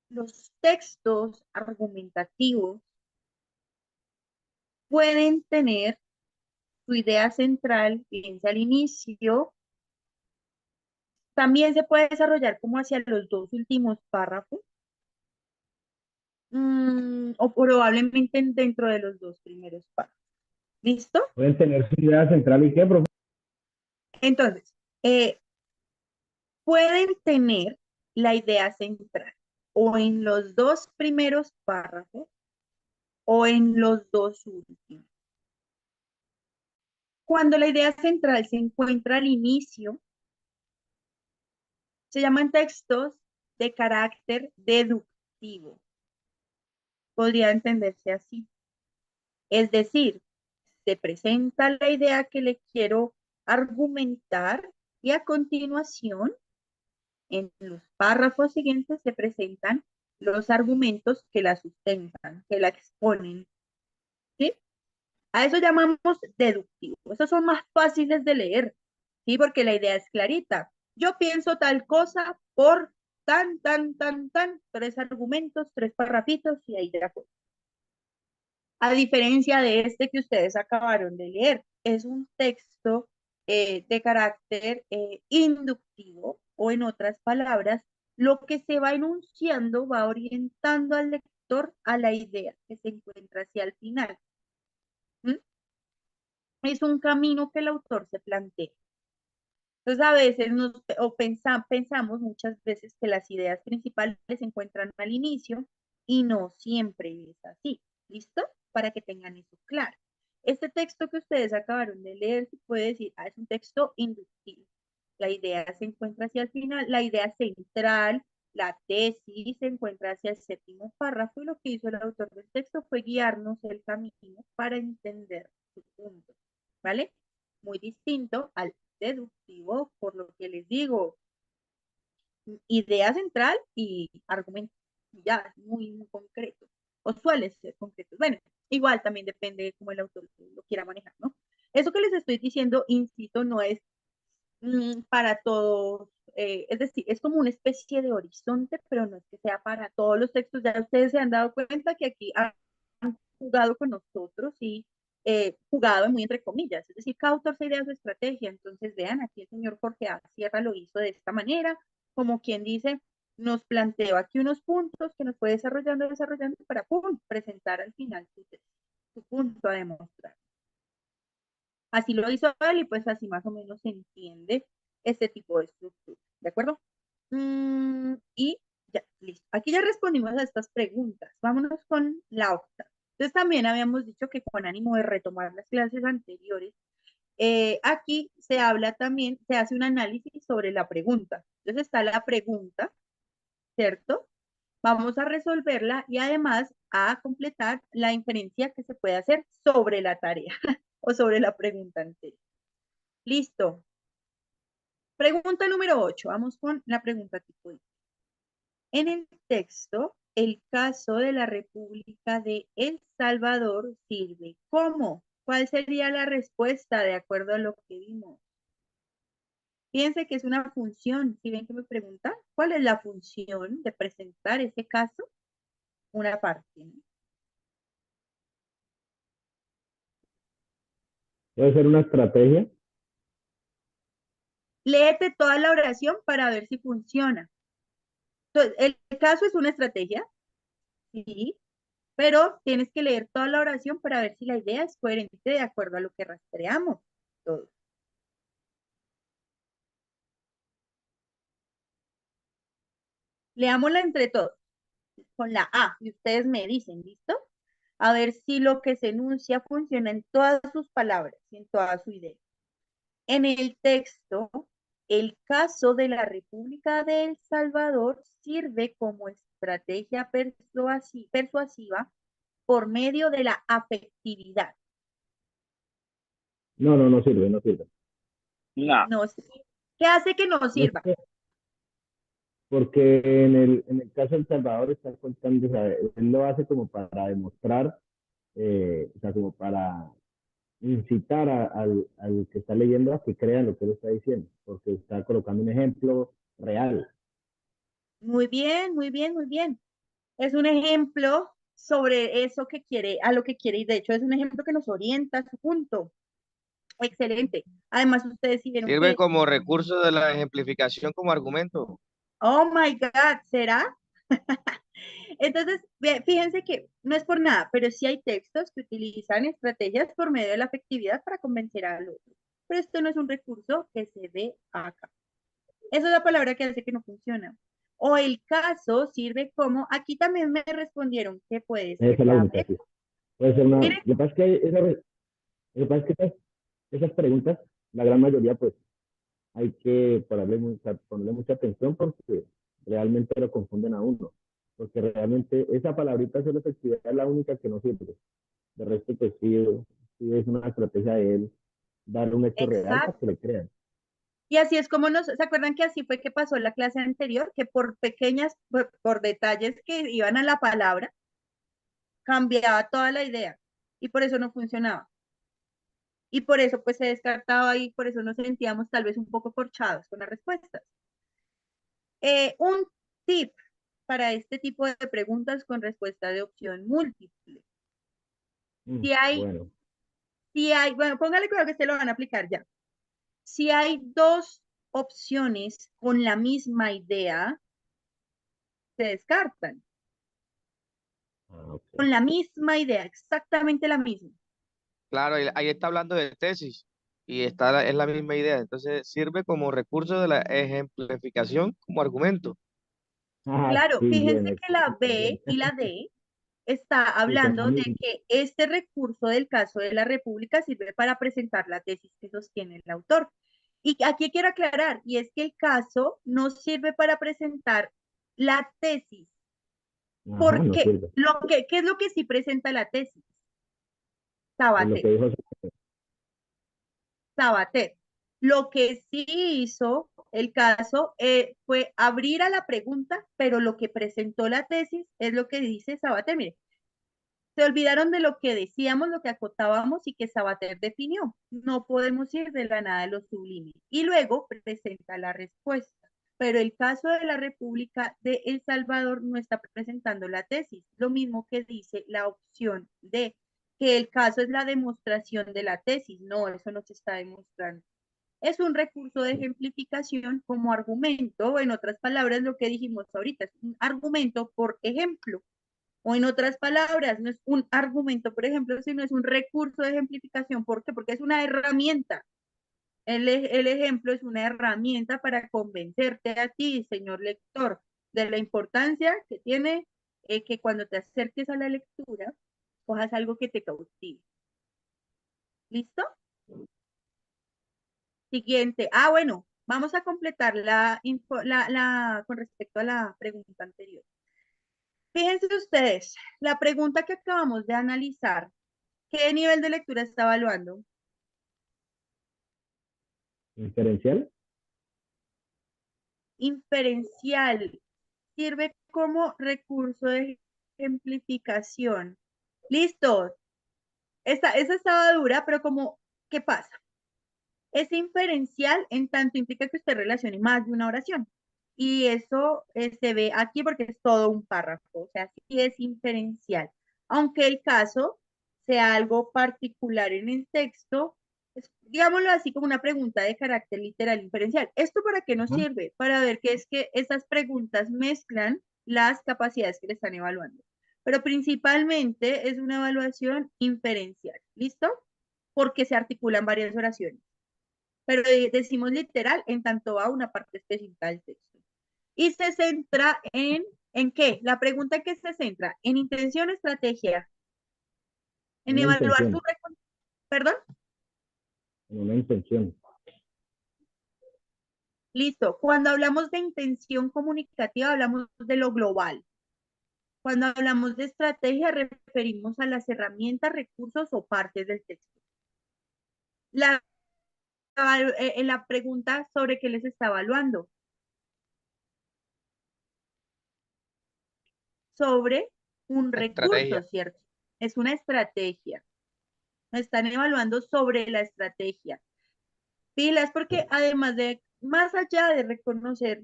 Los textos argumentativos pueden tener su idea central, bien sea al inicio, también se puede desarrollar como hacia los dos últimos párrafos, o probablemente dentro de los dos primeros párrafos. ¿Listo? Pueden tener su idea central y qué, profe. Entonces, pueden tener la idea central o en los dos primeros párrafos o en los dos últimos. Cuando la idea central se encuentra al inicio, se llaman textos de carácter deductivo. Podría entenderse así. Es decir, se presenta la idea que le quiero argumentar y a continuación, en los párrafos siguientes, se presentan los argumentos que la sustentan, que la exponen. ¿Sí? A eso llamamos deductivo. Esos son más fáciles de leer, ¿sí? Porque la idea es clarita. Yo pienso tal cosa por tan, tres argumentos, tres parrafitos y ahí ya fue. A diferencia de este que ustedes acabaron de leer, es un texto de carácter inductivo, o en otras palabras, lo que se va enunciando va orientando al lector autor a la idea que se encuentra hacia el final. ¿Mm? Es un camino que el autor se plantea. Entonces, a veces pensamos muchas veces que las ideas principales se encuentran al inicio y no siempre es así. ¿Listo? Para que tengan eso claro. Este texto que ustedes acabaron de leer se puede decir, es un texto inductivo. La idea se encuentra hacia el final, la idea central, la tesis se encuentra hacia el séptimo párrafo y lo que hizo el autor del texto fue guiarnos el camino para entender su punto. ¿Vale? Muy distinto al deductivo, por lo que les digo, idea central y argumento. Ya, muy, muy concreto. O suele ser concreto. Bueno, igual también depende de cómo el autor lo quiera manejar, ¿no? Eso que les estoy diciendo, insisto, no es para todos, es decir, es como una especie de horizonte, pero no es que sea para todos los textos. Ya ustedes se han dado cuenta que aquí han jugado con nosotros y jugado muy entre comillas, es decir, cada autor se idea su estrategia. Entonces, vean, aquí el señor Jorge A. Sierra lo hizo de esta manera, como quien dice, nos planteó aquí unos puntos que nos fue desarrollando para presentar al final su punto a demostrar. Así lo hizo él y pues así más o menos se entiende este tipo de estructura, ¿de acuerdo? Y ya, listo. Aquí ya respondimos a estas preguntas. Vámonos con la octava. Entonces también habíamos dicho que con ánimo de retomar las clases anteriores, aquí se habla también, se hace un análisis sobre la pregunta. Entonces está la pregunta, ¿cierto? Vamos a resolverla y además a completar la inferencia que se puede hacer sobre la tarea o sobre la pregunta anterior. Listo. Pregunta número 8. Vamos con la pregunta tipo I. En el texto, el caso de la República de El Salvador sirve como. ¿Cuál sería la respuesta de acuerdo a lo que vimos? Fíjense que es una función. ¿Sí ven que me preguntan? ¿Cuál es la función de presentar ese caso? Una parte, ¿no? Puede ser una estrategia. Léete toda la oración para ver si funciona. Entonces, el caso es una estrategia, sí, pero tienes que leer toda la oración para ver si la idea es coherente de acuerdo a lo que rastreamos. Todo. Leámosla entre todos, con la A, y ustedes me dicen, ¿listo? A ver si lo que se enuncia funciona en todas sus palabras y en toda su idea. En el texto, el caso de la República de El Salvador sirve como estrategia persuasiva por medio de la afectividad. No sirve, no sirve. No, No, ¿qué hace que no No es sirva? que- porque en el caso de El Salvador está contando, o sea, él lo hace como para demostrar, o sea, como para incitar al que está leyendo a que crea lo que él está diciendo, porque está colocando un ejemplo real. Muy bien, muy bien, muy bien. Es un ejemplo sobre eso que quiere, a lo que quiere, y de hecho es un ejemplo que nos orienta a su punto. Excelente. Además, ustedes sí vieron Sirve que, como recurso de la ejemplificación como argumento. oh my God, ¿será? Entonces, fíjense que no es por nada, pero sí hay textos que utilizan estrategias por medio de la afectividad para convencer al otro. Pero esto no es un recurso que se ve acá. Esa es la palabra que hace que no funciona. O el caso sirve como, aquí también me respondieron que puede Esa ser es la la única, B. sí. Puede ser una. Miren, Lo que pasa es que, lo que, pasa es que esas preguntas, la gran mayoría, pues hay que ponerle mucha atención porque realmente lo confunden a uno. Porque realmente esa palabrita de efectividad es la única que no sirve. De resto, pues sí es una estrategia de él dar un hecho real para que exacto. le crean. Y así es como ¿se acuerdan que así fue que pasó la clase anterior? Que por por detalles que iban a la palabra, cambiaba toda la idea y por eso no funcionaba. Y por eso pues se descartaba y por eso nos sentíamos tal vez un poco corchados con las respuestas. Un tip para este tipo de preguntas con respuesta de opción múltiple. Si hay, Bueno, bueno, póngale cuidado que se lo van a aplicar ya. Si hay dos opciones con la misma idea, se descartan. Ah, ok. Con la misma idea, exactamente la misma. Claro, ahí está hablando de tesis y es la misma idea. Entonces sirve como recurso de la ejemplificación como argumento. Ah, Claro, sí, bien, fíjense que la excelente, B bien. y la D está Sí, son la hablando de misma. que este recurso del caso de la República sirve para presentar la tesis que sostiene el autor. Y aquí quiero aclarar, y es que el caso no sirve para presentar la tesis. Ajá, ¿Por no qué? sirve. ¿Qué es lo que sí presenta la tesis? Es lo Sabater. que dijo. Sabater. Lo que sí hizo el caso fue abrir a la pregunta, pero lo que presentó la tesis es lo que dice Sabater. Mire, se olvidaron de lo que decíamos, lo que acotábamos y que Sabater definió. No podemos ir de la nada a lo sublime. Y luego presenta la respuesta. Pero el caso de la República de El Salvador no está presentando la tesis. Lo mismo que dice la opción D, que el caso es la demostración de la tesis. No, eso no se está demostrando. Es un recurso de ejemplificación como argumento, o en otras palabras, lo que dijimos ahorita, es un argumento por ejemplo. O en otras palabras, no es un argumento, por ejemplo, sino es un recurso de ejemplificación. ¿Por qué? Porque es una herramienta. El ejemplo es una herramienta para convencerte a ti, señor lector, de la importancia que tiene que cuando te acerques a la lectura, cojas algo que te cautive. ¿Listo? Siguiente. Ah, bueno, vamos a completar con respecto a la pregunta anterior. Fíjense ustedes, la pregunta que acabamos de analizar, ¿qué nivel de lectura está evaluando? ¿Inferencial? Inferencial. Sirve como recurso de ejemplificación. Listo. Esa estaba dura, pero como, ¿qué pasa? Es inferencial en tanto implica que usted relacione más de una oración. Y eso se ve aquí porque es todo un párrafo, o sea, sí es inferencial. Aunque el caso sea algo particular en el texto, digámoslo así como una pregunta de carácter literal inferencial. ¿Esto para qué nos Ajá. sirve? Para ver que es que esas preguntas mezclan las capacidades que le están evaluando. Pero principalmente es una evaluación inferencial, ¿listo? Porque se articulan varias oraciones, pero decimos literal en tanto va una parte específica del texto. Y se centra ¿en qué? La pregunta que se centra en intención, estrategia, en Una evaluar su, intención, perdón, una intención. listo. Cuando hablamos de intención comunicativa, hablamos de lo global. Cuando hablamos de estrategia, referimos a las herramientas, recursos o partes del texto. La pregunta sobre qué les está evaluando. Sobre un recurso, Estrategia. ¿cierto? Es una estrategia. Me están evaluando sobre la estrategia. Pilas, porque además de, más allá de reconocer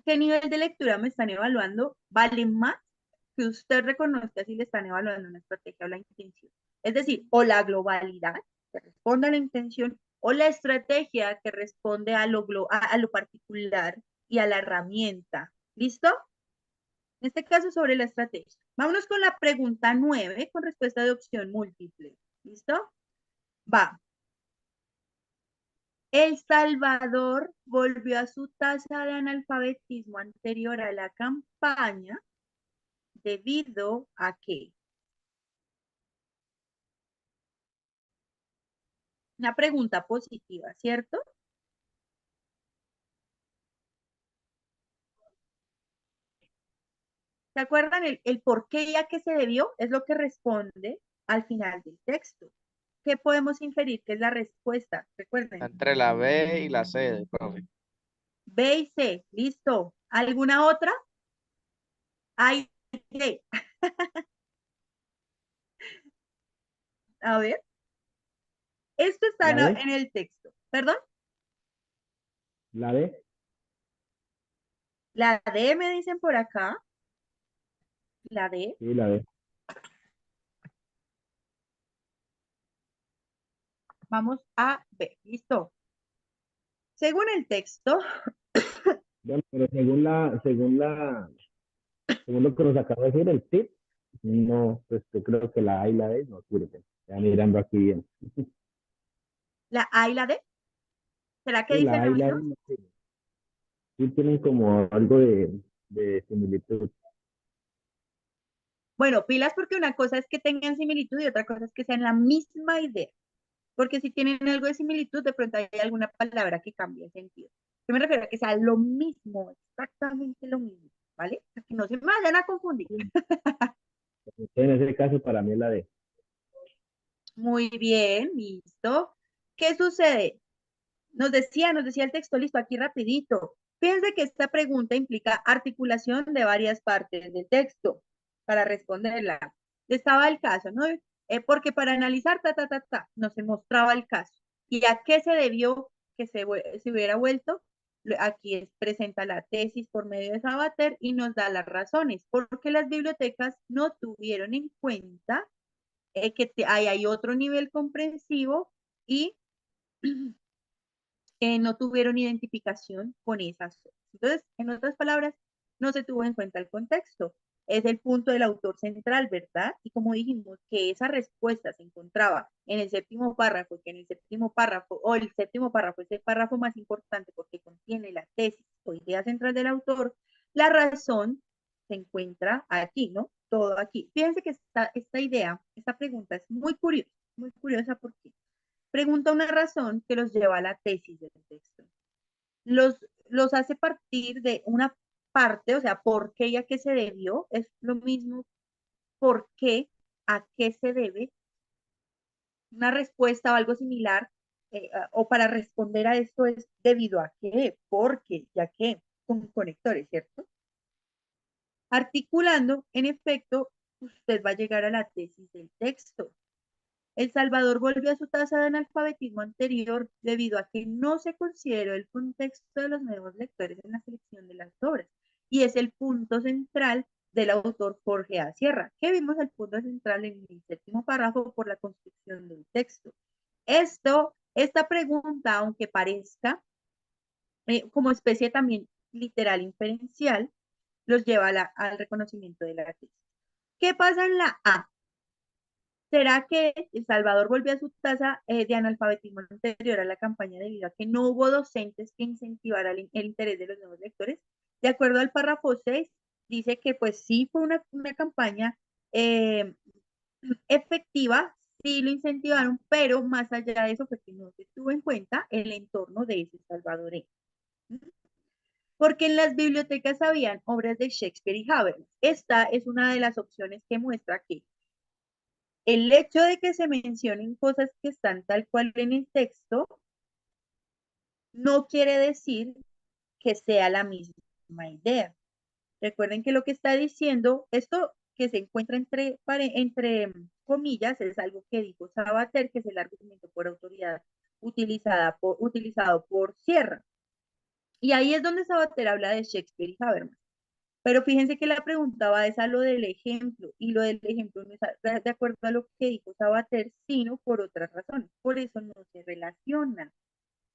qué nivel de lectura me están evaluando, vale más que usted reconozca si le están evaluando una estrategia o la intención. Es decir, o la globalidad, que responde a la intención, o la estrategia que responde a lo particular y a la herramienta. ¿Listo? En este caso sobre la estrategia. Vámonos con la pregunta 9 con respuesta de opción múltiple. ¿Listo? Va. El Salvador volvió a su tasa de analfabetismo anterior a la campaña debido a qué. Una pregunta positiva, ¿cierto? ¿Se acuerdan? El por qué y a qué se debió es lo que responde al final del texto. ¿Qué podemos inferir que es la respuesta? Recuerden. Entre la B y la C, profe. B y C, listo. ¿Alguna otra? Hay que. A ver, esto está ¿La D? en el texto. ¿Perdón? ¿La D? La D me dicen por acá. La D. Sí, la D. Vamos a ver. Listo. Según el texto, Bueno, pero según lo que nos acaba de decir, el tip, No, pues yo creo que la A y la D no sirven. Ya mirando aquí bien. ¿La A y la D? ¿Será que Sí, la dicen A lo y la D mismo? no sirven. Sí tienen como algo de similitud. Bueno, pilas porque una cosa es que tengan similitud y otra cosa es que sean la misma idea. Porque si tienen algo de similitud, de pronto hay alguna palabra que cambie el sentido. Yo me refiero a que sea lo mismo, exactamente lo mismo, ¿vale? Para que no se me vayan a confundir. En ese caso, para mí es la D. Muy bien, listo. ¿Qué sucede? Nos decía el texto, listo, aquí rapidito. Fíjense que esta pregunta implica articulación de varias partes del texto para responderla. Estaba el caso, ¿no? Porque para analizar, no se mostraba el caso. ¿Y a qué se debió que se hubiera vuelto? Aquí presenta la tesis por medio de Sabater y nos da las razones, porque las bibliotecas no tuvieron en cuenta que hay otro nivel comprensivo y no tuvieron identificación con esas zonas. Entonces, en otras palabras, no se tuvo en cuenta el contexto. Es el punto del autor central, ¿verdad? Y como dijimos que esa respuesta se encontraba en el séptimo párrafo, que en el séptimo párrafo, o el séptimo párrafo es el párrafo más importante porque contiene la tesis o idea central del autor, la razón se encuentra aquí, ¿no? Todo aquí. Fíjense que esta idea, esta pregunta es muy curiosa porque pregunta una razón que los lleva a la tesis del texto. Los, los hace partir de una parte, o sea, por qué y a qué se debió, es lo mismo, por qué, a qué se debe, una respuesta o algo similar, o para responder a esto es debido a qué, por qué, ya que, con conectores, ¿cierto? Articulando, en efecto, usted va a llegar a la tesis del texto. El Salvador volvió a su tasa de analfabetismo anterior debido a que no se consideró el contexto de los nuevos lectores en la selección de las obras. Y es el punto central del autor Jorge A. Sierra, que vimos el punto central en el séptimo párrafo por la construcción del texto. Esta pregunta, aunque parezca como especie también literal inferencial, los lleva al reconocimiento de la tesis. ¿Qué pasa en la A? ¿Será que El Salvador volvió a su tasa de analfabetismo anterior a la campaña debido a que no hubo docentes que incentivaran el interés de los nuevos lectores? De acuerdo al párrafo 6, dice que pues sí fue una campaña eh, efectiva, sí lo incentivaron, pero más allá de eso fue que no se tuvo en cuenta el entorno de ese salvadoreño. Porque en las bibliotecas habían obras de Shakespeare y Habermas. Esta es una de las opciones que muestra que el hecho de que se mencionen cosas que están tal cual en el texto no quiere decir que sea la misma idea. Recuerden que lo que está diciendo, esto que se encuentra entre comillas, es algo que dijo Sabater, que es el argumento por autoridad utilizado por Sierra. Y ahí es donde Sabater habla de Shakespeare y Habermas. Pero fíjense que la pregunta va es a lo del ejemplo, y lo del ejemplo no es de acuerdo a lo que dijo Sabater, sino por otras razones. Por eso no se relaciona.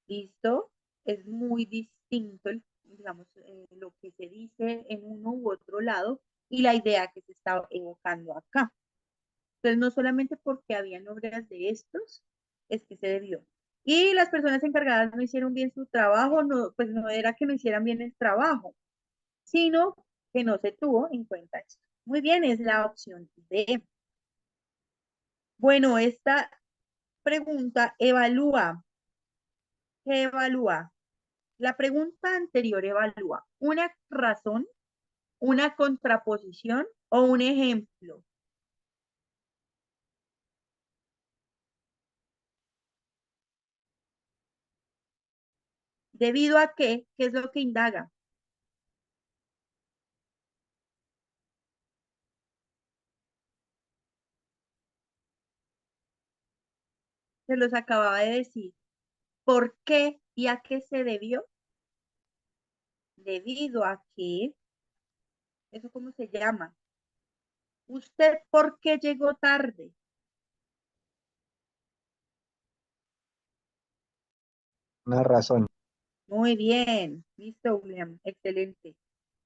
¿Listo? Es muy distinto, digamos, lo que se dice en uno u otro lado y la idea que se está evocando acá. Entonces, no solamente porque habían obras de estos, es que se debió. Y las personas encargadas no hicieron bien su trabajo, no, pues no era que no hicieran bien el trabajo, sino que no se tuvo en cuenta esto. Muy bien, es la opción D. Bueno, esta pregunta evalúa, ¿qué evalúa? La pregunta anterior evalúa una razón, una contraposición o un ejemplo. ¿Debido a qué? ¿Qué es lo que indaga? Se los acababa de decir. ¿Por qué y a qué se debió? Debido a que, ¿eso cómo se llama? ¿Usted por qué llegó tarde? Una razón. Muy bien, listo, William, excelente.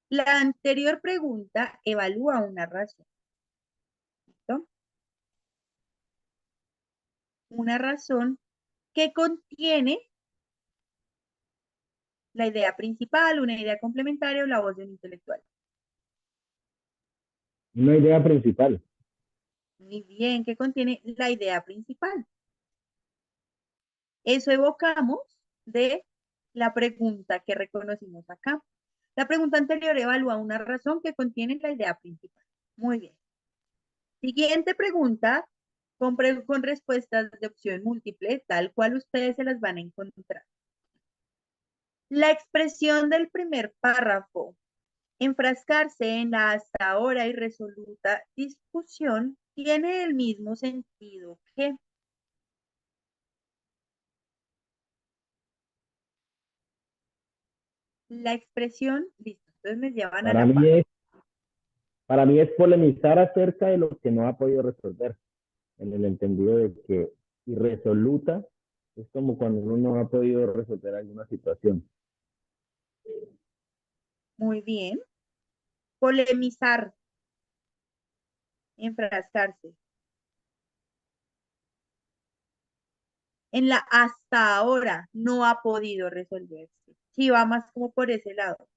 La anterior pregunta evalúa una razón. una razón que contiene la idea principal, una idea complementaria o la voz de un intelectual. Una idea principal. Muy bien, que contiene la idea principal. Eso evocamos de la pregunta que reconocimos acá. La pregunta anterior evalúa una razón que contiene la idea principal. Muy bien. Siguiente pregunta con respuestas de opción múltiple, tal cual ustedes se las van a encontrar. La expresión del primer párrafo, enfrascarse en la hasta ahora irresoluta discusión, tiene el mismo sentido que la expresión, listo, entonces me llevan a Para la mí parte. es, para mí es polemizar acerca de lo que no ha podido resolver, en el entendido de que irresoluta es como cuando uno no ha podido resolver alguna situación. Muy bien. Polemizar, enfrascarse. En la hasta ahora no ha podido resolverse. Sí, va más como por ese lado.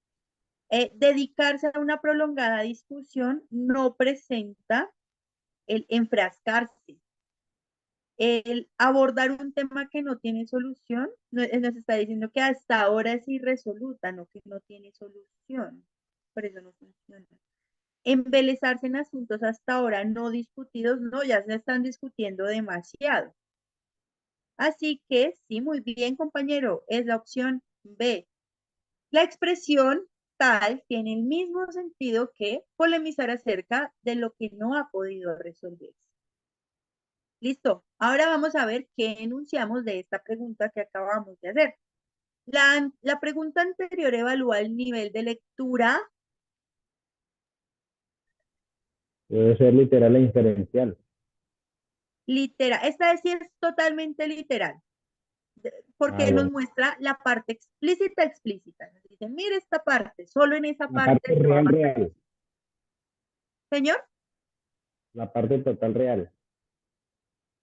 Dedicarse a una prolongada discusión no presenta el enfrascarse. El abordar un tema que no tiene solución, nos está diciendo que hasta ahora es irresoluta, no que no tiene solución. Por eso no funciona. Embelezarse en asuntos hasta ahora no discutidos, no, ya se están discutiendo demasiado. Así que sí, muy bien, compañero, es la opción B. La expresión tal tiene el mismo sentido que polemizar acerca de lo que no ha podido resolverse. Listo. Ahora vamos a ver qué enunciamos de esta pregunta que acabamos de hacer. La pregunta anterior evalúa el nivel de lectura. Debe ser literal e inferencial. Literal. Esta sí es totalmente literal, porque nos Bueno. muestra la parte explícita, explícita. Nos dice, mire esta parte, solo en esa La parte parte se va a real, marcar. real. Señor, La parte total real.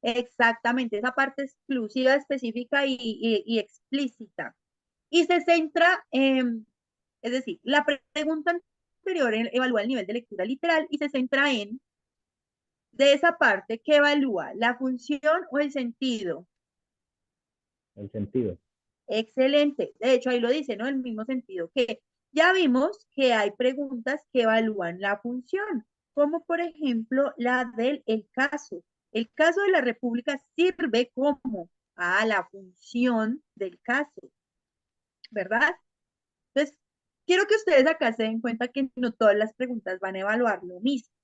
exactamente, esa parte exclusiva, específica y explícita. Y se centra, es decir, la pregunta anterior evalúa el nivel de lectura literal y se centra en, de esa parte que evalúa la función o el sentido. El sentido. Excelente. De hecho, ahí lo dice, ¿no? El mismo sentido que ya vimos que hay preguntas que evalúan la función, como por ejemplo la del el caso. El caso de la República sirve como a la función del caso, ¿verdad? Entonces, quiero que ustedes acá se den cuenta que no todas las preguntas van a evaluar lo mismo,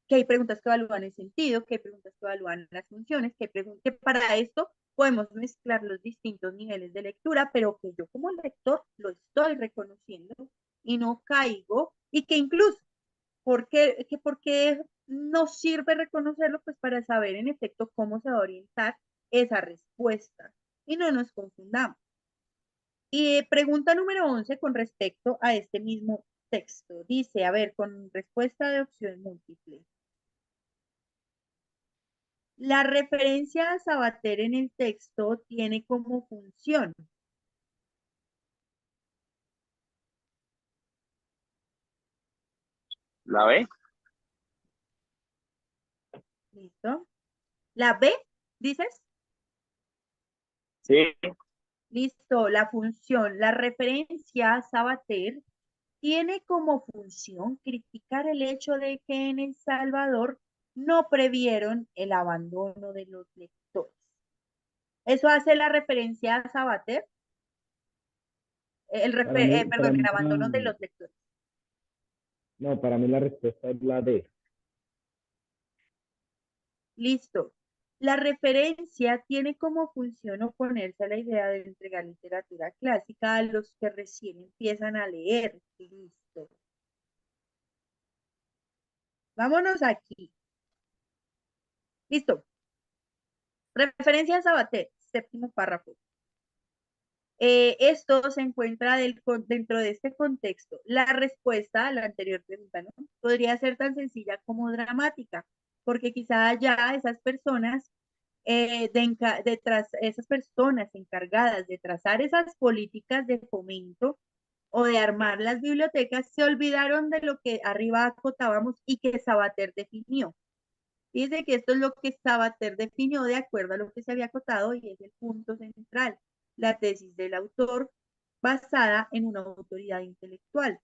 que hay preguntas que evalúan el sentido, que hay preguntas que evalúan las funciones, que para esto podemos mezclar los distintos niveles de lectura, pero que yo como lector lo estoy reconociendo y no caigo, y que incluso, porque nos sirve reconocerlo? Pues para saber en efecto cómo se va a orientar esa respuesta y no nos confundamos. Y pregunta número 11 con respecto a este mismo texto. Dice, a ver, con respuesta de opción múltiple. La referencia a Sabater en el texto tiene como función. ¿La ve? ¿Listo? La B, dices. Sí. Listo, la función. La referencia a Sabater tiene como función criticar el hecho de que en El Salvador no previeron el abandono de los lectores. Eso hace la referencia a Sabater, Para perdón, el mí abandono de los lectores. no, para mí la respuesta es la D. Listo. La referencia tiene como función oponerse a la idea de entregar literatura clásica a los que recién empiezan a leer. Listo. Vámonos aquí. Listo. Referencia a Sabater, séptimo párrafo. Esto se encuentra dentro de este contexto. La respuesta a la anterior pregunta, ¿no? Podría ser tan sencilla como dramática, porque quizá ya esas personas esas personas encargadas de trazar esas políticas de fomento o de armar las bibliotecas, se olvidaron de lo que arriba acotábamos y que Sabater definió. Dice que esto es lo que Sabater definió de acuerdo a lo que se había acotado y es el punto central, la tesis del autor basada en una autoridad intelectual.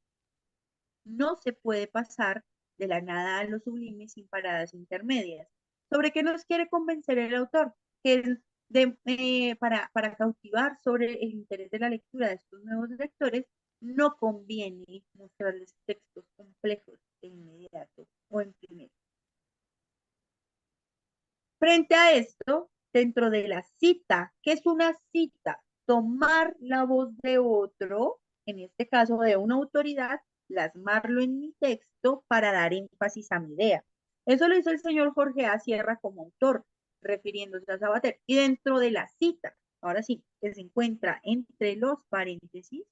No se puede pasar de la nada a lo sublime sin paradas intermedias. ¿Sobre qué nos quiere convencer el autor? Que para cautivar sobre el interés de la lectura de estos nuevos lectores, no conviene mostrarles textos complejos de inmediato o en primero. Frente a esto, dentro de la cita, ¿qué es una cita? Tomar la voz de otro, en este caso de una autoridad, plasmarlo en mi texto para dar énfasis a mi idea. Eso lo hizo el señor Jorge A. Sierra como autor, refiriéndose a Sabater. Y dentro de la cita, ahora sí, que se encuentra entre los paréntesis,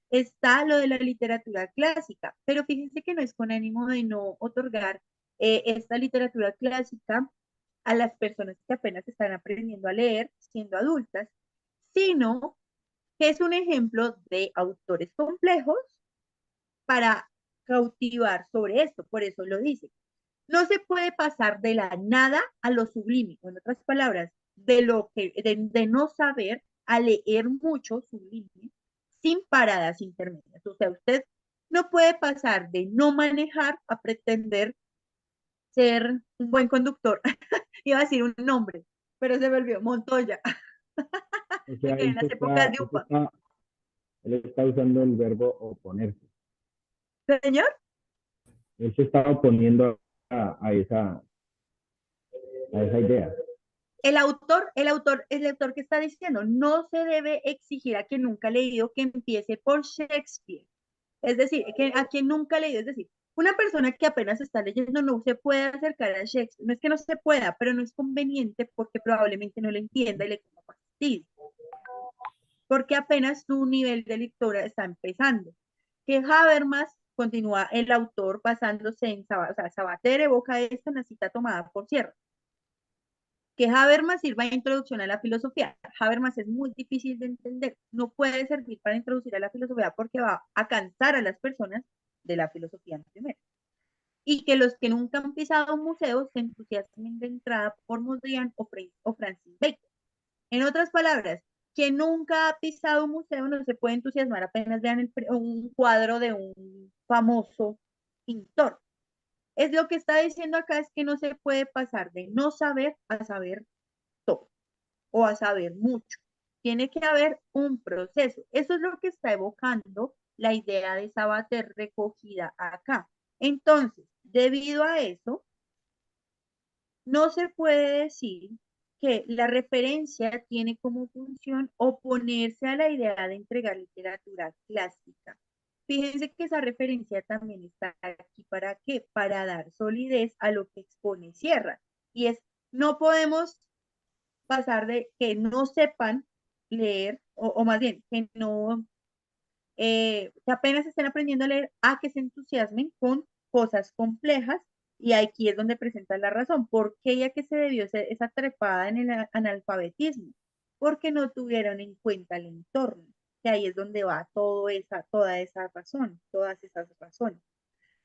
está lo de la literatura clásica. Pero fíjense que no es con ánimo de no otorgar esta literatura clásica a las personas que apenas están aprendiendo a leer siendo adultas, sino que es un ejemplo de autores complejos para cautivar sobre esto. Por eso lo dice. No se puede pasar de la nada a lo sublime. En otras palabras, de no saber a leer mucho sublime sin paradas intermedias. O sea, usted no puede pasar de no manejar a pretender ser un buen conductor. Iba a decir un nombre, pero se volvió Montoya. O Me sea, quedé en las épocas de UPA. él está usando el verbo oponerse. Señor, Él se está oponiendo a esa idea. el autor que está diciendo, no se debe exigir a quien nunca ha leído que empiece por Shakespeare. Es decir, que a quien nunca ha leído, es decir, una persona que apenas está leyendo no se puede acercar a Shakespeare. No es que no se pueda, pero no es conveniente porque probablemente no lo entienda y le coma fastidio. Porque apenas su nivel de lectura está empezando. Que Habermas, continúa el autor basándose en Sabater, evoca esto en la cita tomada por Sierra. Que Habermas sirva de introducción a la filosofía. Habermas es muy difícil de entender, no puede servir para introducir a la filosofía porque va a cansar a las personas de la filosofía en primero. Y que los que nunca han pisado un museo se entusiasmen de entrada por Mondrian o Francis Bacon. En otras palabras, quien nunca ha pisado un museo no se puede entusiasmar apenas vean un cuadro de un famoso pintor. Es lo que está diciendo acá es que no se puede pasar de no saber a saber todo o a saber mucho. Tiene que haber un proceso. Eso es lo que está evocando la idea de Sabater recogida acá. Entonces, debido a eso, no se puede decir que la referencia tiene como función oponerse a la idea de entregar literatura clásica. Fíjense que esa referencia también está aquí para qué, para dar solidez a lo que expone Sierra. Y es, no podemos pasar de que no sepan leer, o más bien, que no, que apenas estén aprendiendo a leer, a que se entusiasmen con cosas complejas, y aquí es donde presenta la razón. ¿Por qué ya que se debió esa trepada en el analfabetismo? Porque no tuvieron en cuenta el entorno, que ahí es donde va toda esa razón, todas esas razones.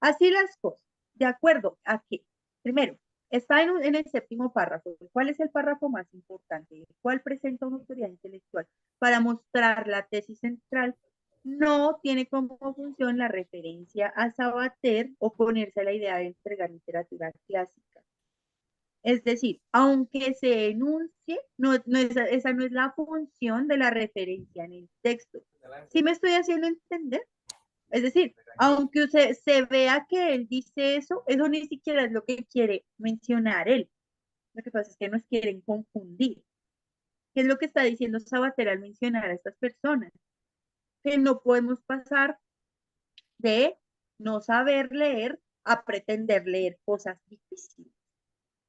Así las cosas, de acuerdo a que, primero, está en el séptimo párrafo. ¿Cuál es el párrafo más importante? ¿El cual presenta una autoridad intelectual para mostrar la tesis central? No tiene como función la referencia a Sabater o ponerse a la idea de entregar literatura clásica. Es decir, aunque se enuncie, esa no es la función de la referencia en el texto. ¿Sí me estoy haciendo entender? Es decir, aunque se vea que él dice eso, eso ni siquiera es lo que quiere mencionar él. Lo que pasa es que nos quieren confundir. ¿Qué es lo que está diciendo Sabater al mencionar a estas personas? Que no podemos pasar de no saber leer a pretender leer cosas difíciles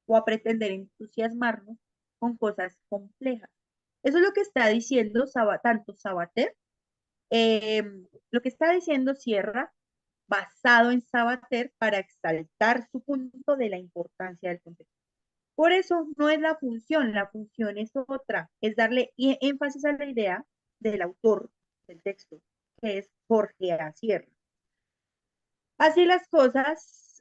o a pretender entusiasmarnos con cosas complejas. Eso es lo que está diciendo tanto Sabater, eh, lo que está diciendo Sierra, basado en Sabater para exaltar su punto de la importancia del contexto. Por eso no es la función es otra, es darle énfasis a la idea del autor del texto, que es Jorge A. Sierra. Así las cosas,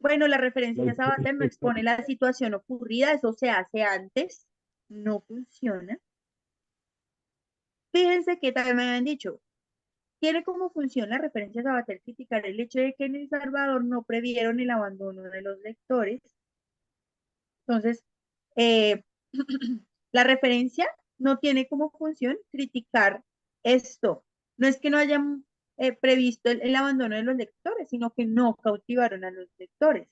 bueno, la referencia a Sabater no expone la situación ocurrida, eso se hace antes, no funciona. Fíjense que también me habían dicho, tiene como función la referencia a Sabater criticar el hecho de que en El Salvador no previeron el abandono de los lectores. Entonces, la referencia no tiene como función criticar esto. No es que no hayan previsto el abandono de los lectores, sino que no cautivaron a los lectores.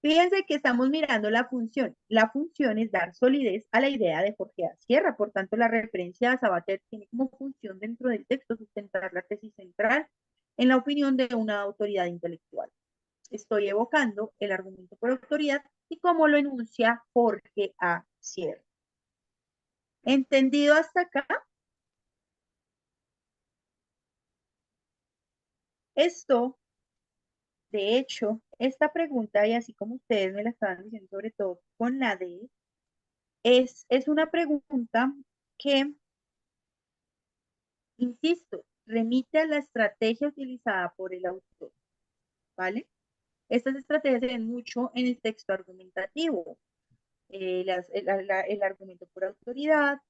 Fíjense que estamos mirando la función. La función es dar solidez a la idea de Jorge A. Sierra. Por tanto, la referencia a Sabater tiene como función dentro del texto sustentar la tesis central en la opinión de una autoridad intelectual. Estoy evocando el argumento por autoridad y cómo lo enuncia Jorge A. Sierra. ¿Entendido hasta acá? Esto, de hecho, esta pregunta, y así como ustedes me la estaban diciendo, sobre todo con la D, es una pregunta que, insisto, remite a la estrategia utilizada por el autor, ¿vale? Estas estrategias se ven mucho en el texto argumentativo. El argumento por autoridad,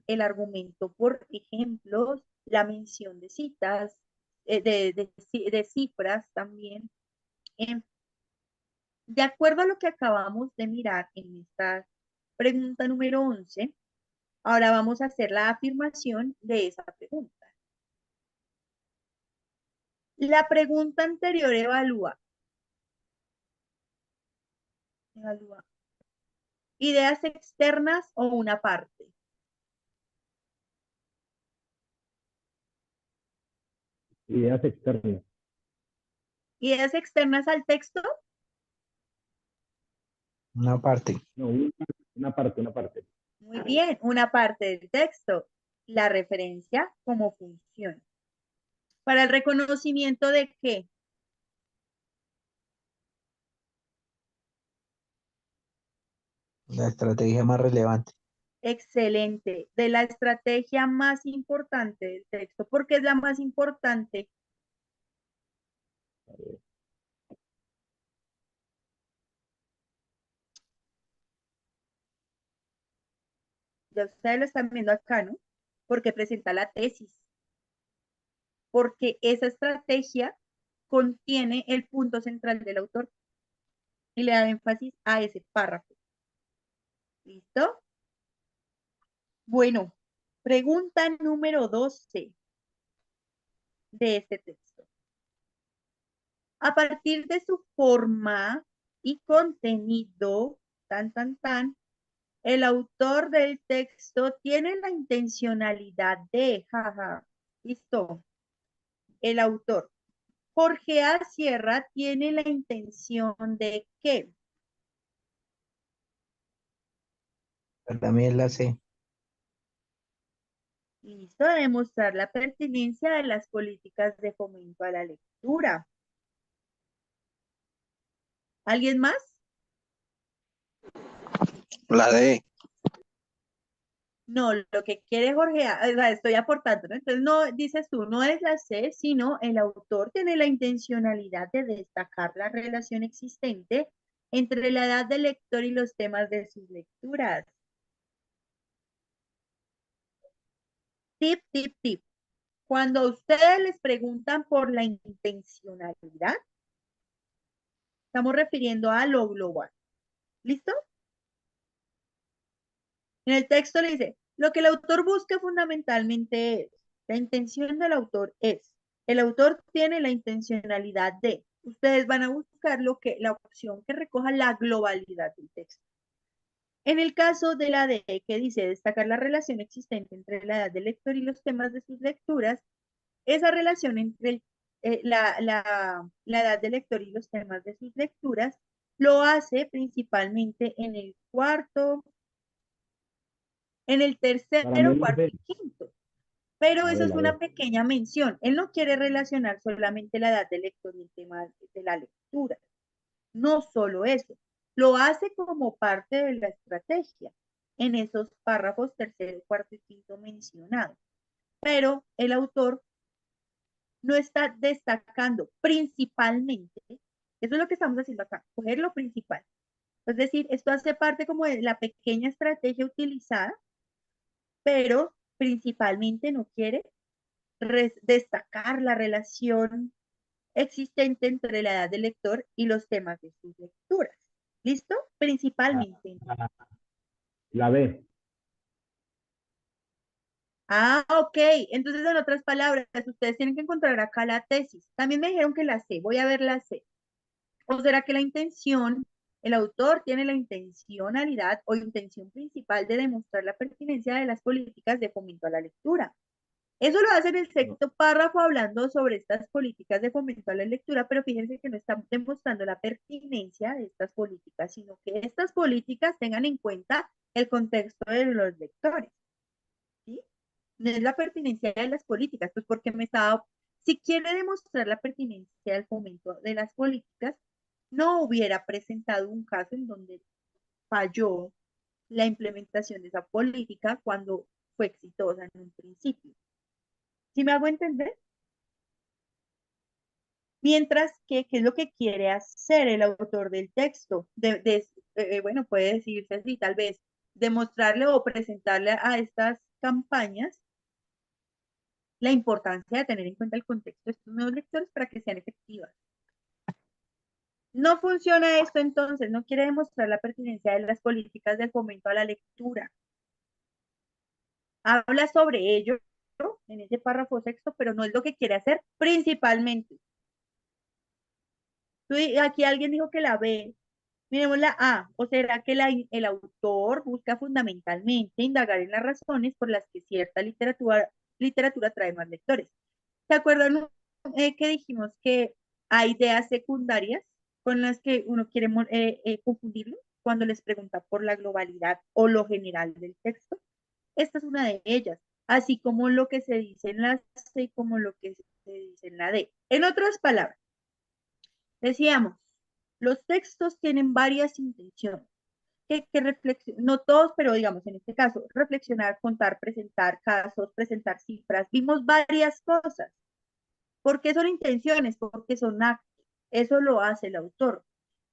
el argumento por ejemplos, la mención de citas, de cifras también. De acuerdo a lo que acabamos de mirar en esta pregunta número 11, ahora vamos a hacer la afirmación de esa pregunta. La pregunta anterior evalúa ideas externas o una parte. Ideas externas. Ideas externas al texto. Una parte. No, una parte. Muy bien, una parte del texto. La referencia como función. Para el reconocimiento de qué. La estrategia más relevante. Excelente. De la estrategia más importante del texto. ¿Por qué es la más importante? Ya ustedes lo están viendo acá, ¿no? Porque presenta la tesis. Porque esa estrategia contiene el punto central del autor y le da énfasis a ese párrafo. ¿Listo? Bueno, pregunta número 12 de este texto. A partir de su forma y contenido, el autor del texto tiene la intencionalidad de, jaja, listo, el autor. Jorge A. Sierra tiene la intención de ¿qué? Para mí es la C. Listo, demostrar la pertinencia de las políticas de fomento a la lectura. ¿Alguien más? La D. No, lo que quiere Jorge, o sea, estoy aportando, ¿no? Entonces, no, dices tú, no es la C, sino el autor tiene la intencionalidad de destacar la relación existente entre la edad del lector y los temas de sus lecturas. Tip. Cuando a ustedes les preguntan por la intencionalidad, estamos refiriendo a lo global. ¿Listo? En el texto le dice, lo que el autor busca fundamentalmente es, la intención del autor es, el autor tiene la intencionalidad de, ustedes van a buscar la opción que recoja la globalidad del texto. En el caso de la D, que dice destacar la relación existente entre la edad del lector y los temas de sus lecturas, esa relación entre la edad del lector y los temas de sus lecturas lo hace principalmente en el cuarto, en el tercero, cuarto y quinto. Pero eso es una pequeña mención. Él no quiere relacionar solamente la edad del lector y el tema de la lectura. No solo eso, Lo hace como parte de la estrategia en esos párrafos tercero, cuarto y quinto mencionados. Pero el autor no está destacando principalmente, eso es lo que estamos haciendo acá, coger lo principal. Es decir, esto hace parte como de la pequeña estrategia utilizada, pero principalmente no quiere destacar la relación existente entre la edad del lector y los temas de sus lecturas. ¿Listo? Principalmente. La B. Ah, ok. Entonces, en otras palabras, ustedes tienen que encontrar acá la tesis. También me dijeron que la C. Voy a ver la C. ¿O será que la intención, el autor tiene la intencionalidad o intención principal de demostrar la pertinencia de las políticas de fomento a la lectura? Eso lo hace en el sexto párrafo hablando sobre estas políticas de fomento a la lectura, pero fíjense que no estamos demostrando la pertinencia de estas políticas, sino que estas políticas tengan en cuenta el contexto de los lectores. ¿Sí? No es la pertinencia de las políticas, pues porque si quiere demostrar la pertinencia del fomento de las políticas, no hubiera presentado un caso en donde falló la implementación de esa política cuando fue exitosa en un principio. ¿Sí me hago entender? Mientras que, ¿qué es lo que quiere hacer el autor del texto? Bueno, puede decirse así, tal vez, demostrarle o presentarle a estas campañas la importancia de tener en cuenta el contexto de estos nuevos lectores para que sean efectivas. No funciona esto entonces, no quiere demostrar la pertinencia de las políticas del fomento a la lectura. Habla sobre ello en ese párrafo sexto, pero no es lo que quiere hacer principalmente. Aquí alguien dijo que la B. Miremos la A. ¿O será que el autor busca fundamentalmente indagar en las razones por las que cierta literatura trae más lectores? ¿Se acuerdan que dijimos que hay ideas secundarias con las que uno quiere confundirlo cuando les pregunta por la globalidad o lo general del texto? Esta es una de ellas, así como lo que se dice en la C y como lo que se dice en la D. En otras palabras, decíamos, los textos tienen varias intenciones. No todos, pero digamos en este caso, reflexionar, contar, presentar casos, presentar cifras, vimos varias cosas. ¿Por qué son intenciones? Porque son actos. Eso lo hace el autor.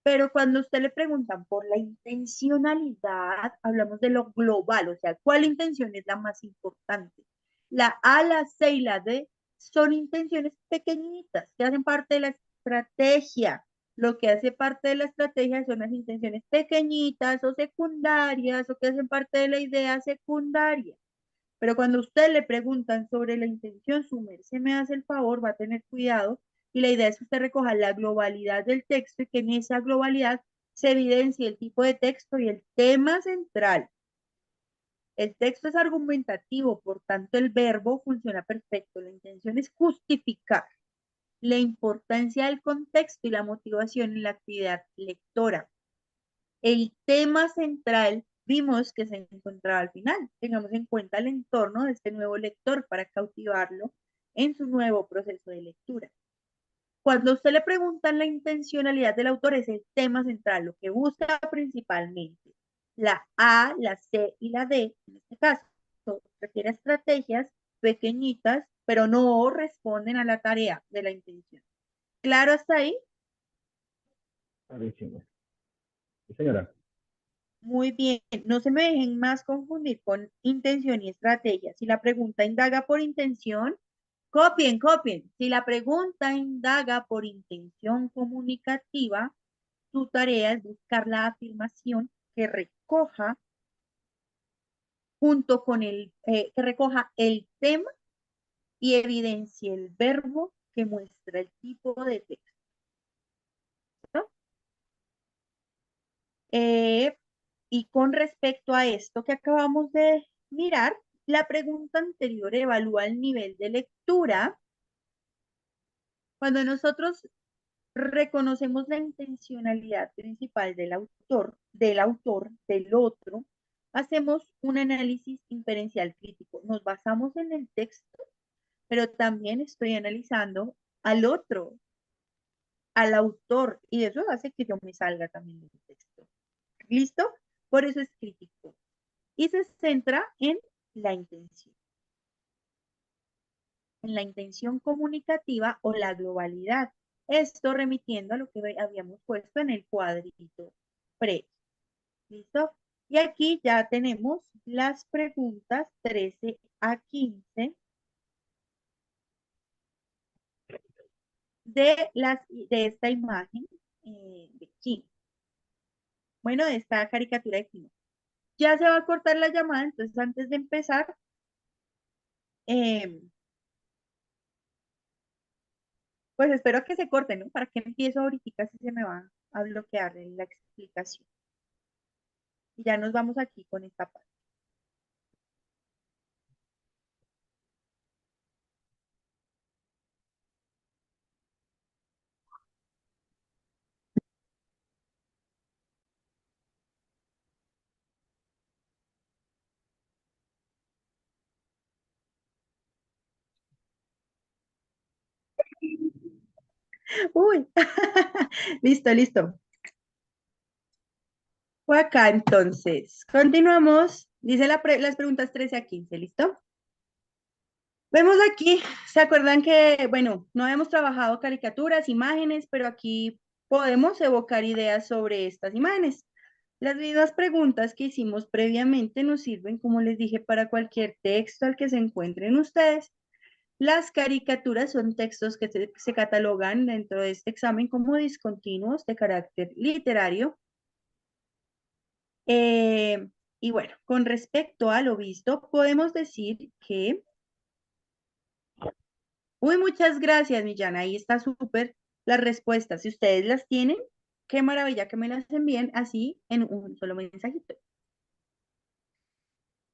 Pero cuando usted le preguntan por la intencionalidad, hablamos de lo global, o sea, ¿cuál intención es la más importante? La A, la C y la D son intenciones pequeñitas que hacen parte de la estrategia. Lo que hace parte de la estrategia son las intenciones pequeñitas o secundarias o que hacen parte de la idea secundaria. Pero cuando usted le preguntan sobre la intención, su merced me hace el favor, va a tener cuidado y la idea es que usted recoja la globalidad del texto y que en esa globalidad se evidencie el tipo de texto y el tema central. El texto es argumentativo, por tanto el verbo funciona perfecto. La intención es justificar la importancia del contexto y la motivación en la actividad lectora. El tema central vimos que se encontraba al final. Tengamos en cuenta el entorno de este nuevo lector para cautivarlo en su nuevo proceso de lectura. Cuando usted le preguntan la intencionalidad del autor, es el tema central, lo que busca principalmente. La A, la C y la D, en este caso, refiere a estrategias pequeñitas, pero no responden a la tarea de la intención. ¿Claro hasta ahí? Clarísimo. Sí, señora. Muy bien, no se me dejen más confundir con intención y estrategia. Si la pregunta indaga por intención, copien, copien. Si la pregunta indaga por intención comunicativa, su tarea es buscar la afirmación que recoja que recoja el tema y evidencie el verbo que muestra el tipo de texto. ¿No? Y con respecto a esto que acabamos de mirar, la pregunta anterior evalúa el nivel de lectura. Cuando nosotros reconocemos la intencionalidad principal del otro, hacemos un análisis inferencial crítico. Nos basamos en el texto, pero también estoy analizando al otro, al autor y eso hace que yo me salga también del texto. ¿Listo? Por eso es crítico. Y se centra la intención, en la intención comunicativa o la globalidad. Esto remitiendo a lo que habíamos puesto en el cuadrito previo. ¿Listo? Y aquí ya tenemos las preguntas 13 a 15 de esta imagen de Kino. Bueno, de esta caricatura de Kino. Ya se va a cortar la llamada, entonces antes de empezar, pues espero que se corte, ¿no? Para que empiezo ahorita si se me va a bloquear la explicación. Y ya nos vamos aquí con esta parte. Uy, listo, listo. Fue acá entonces. Continuamos. Dice las preguntas 13 a 15, ¿listo? Vemos aquí, ¿se acuerdan que, bueno, no habíamos trabajado caricaturas, imágenes, pero aquí podemos evocar ideas sobre estas imágenes? Las mismas preguntas que hicimos previamente nos sirven, como les dije, para cualquier texto al que se encuentren ustedes. Las caricaturas son textos que se catalogan dentro de este examen como discontinuos de carácter literario. Y bueno, con respecto a lo visto, podemos decir que... Uy, muchas gracias, Millán. Ahí está súper las respuestas. Si ustedes las tienen, qué maravilla que me las envíen así en un solo mensajito.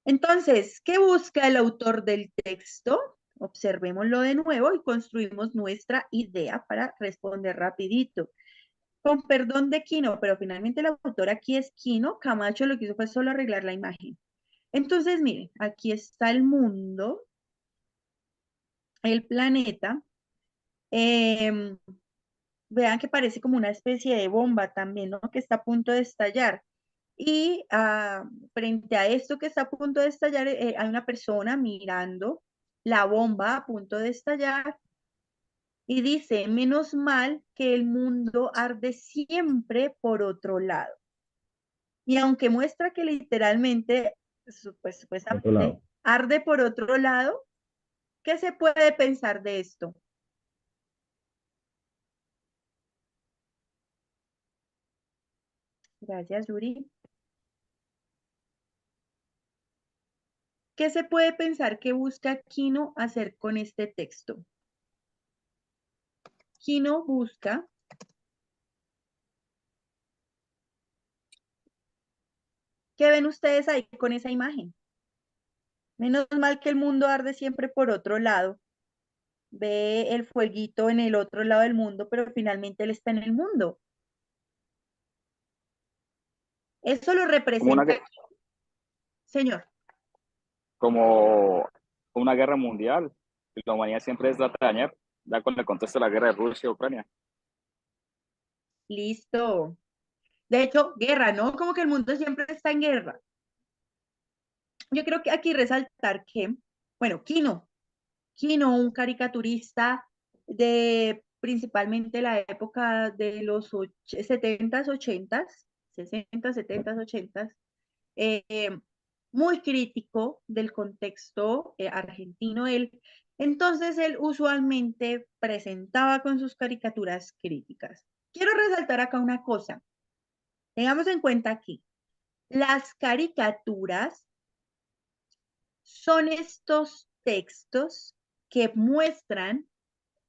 Entonces, ¿qué busca el autor del texto? Observémoslo de nuevo y construimos nuestra idea para responder rapidito. Con perdón de Quino, pero finalmente el autor aquí es Quino. Camacho lo que hizo fue solo arreglar la imagen. Entonces, miren, aquí está el mundo, el planeta. Vean que parece como una especie de bomba también, ¿no? Que está a punto de estallar. Y frente a esto que está a punto de estallar, hay una persona mirando la bomba a punto de estallar y dice, menos mal que el mundo arde siempre por otro lado. Y aunque muestra que literalmente, pues, Otro supuestamente, lado. arde por otro lado, ¿qué se puede pensar de esto? Gracias, Yuri. ¿Qué se puede pensar que busca Quino hacer con este texto? Quino busca ¿qué ven ustedes ahí con esa imagen? Menos mal que el mundo arde siempre por otro lado. Ve el fueguito en el otro lado del mundo, pero finalmente él está en el mundo. Eso lo Como representa, señor. como una guerra mundial. Y la humanidad siempre es trata de dañar, da con el contexto de la guerra de Rusia y Ucrania. Listo. De hecho, guerra, ¿no? Como que el mundo siempre está en guerra. Yo creo que aquí resaltar que, bueno, Quino, un caricaturista de principalmente la época de los 70s, 80s, 60s, 70s, 80s, muy crítico del contexto argentino. Entonces, él usualmente presentaba con sus caricaturas críticas. Quiero resaltar acá una cosa. Tengamos en cuenta aquí, las caricaturas son estos textos que muestran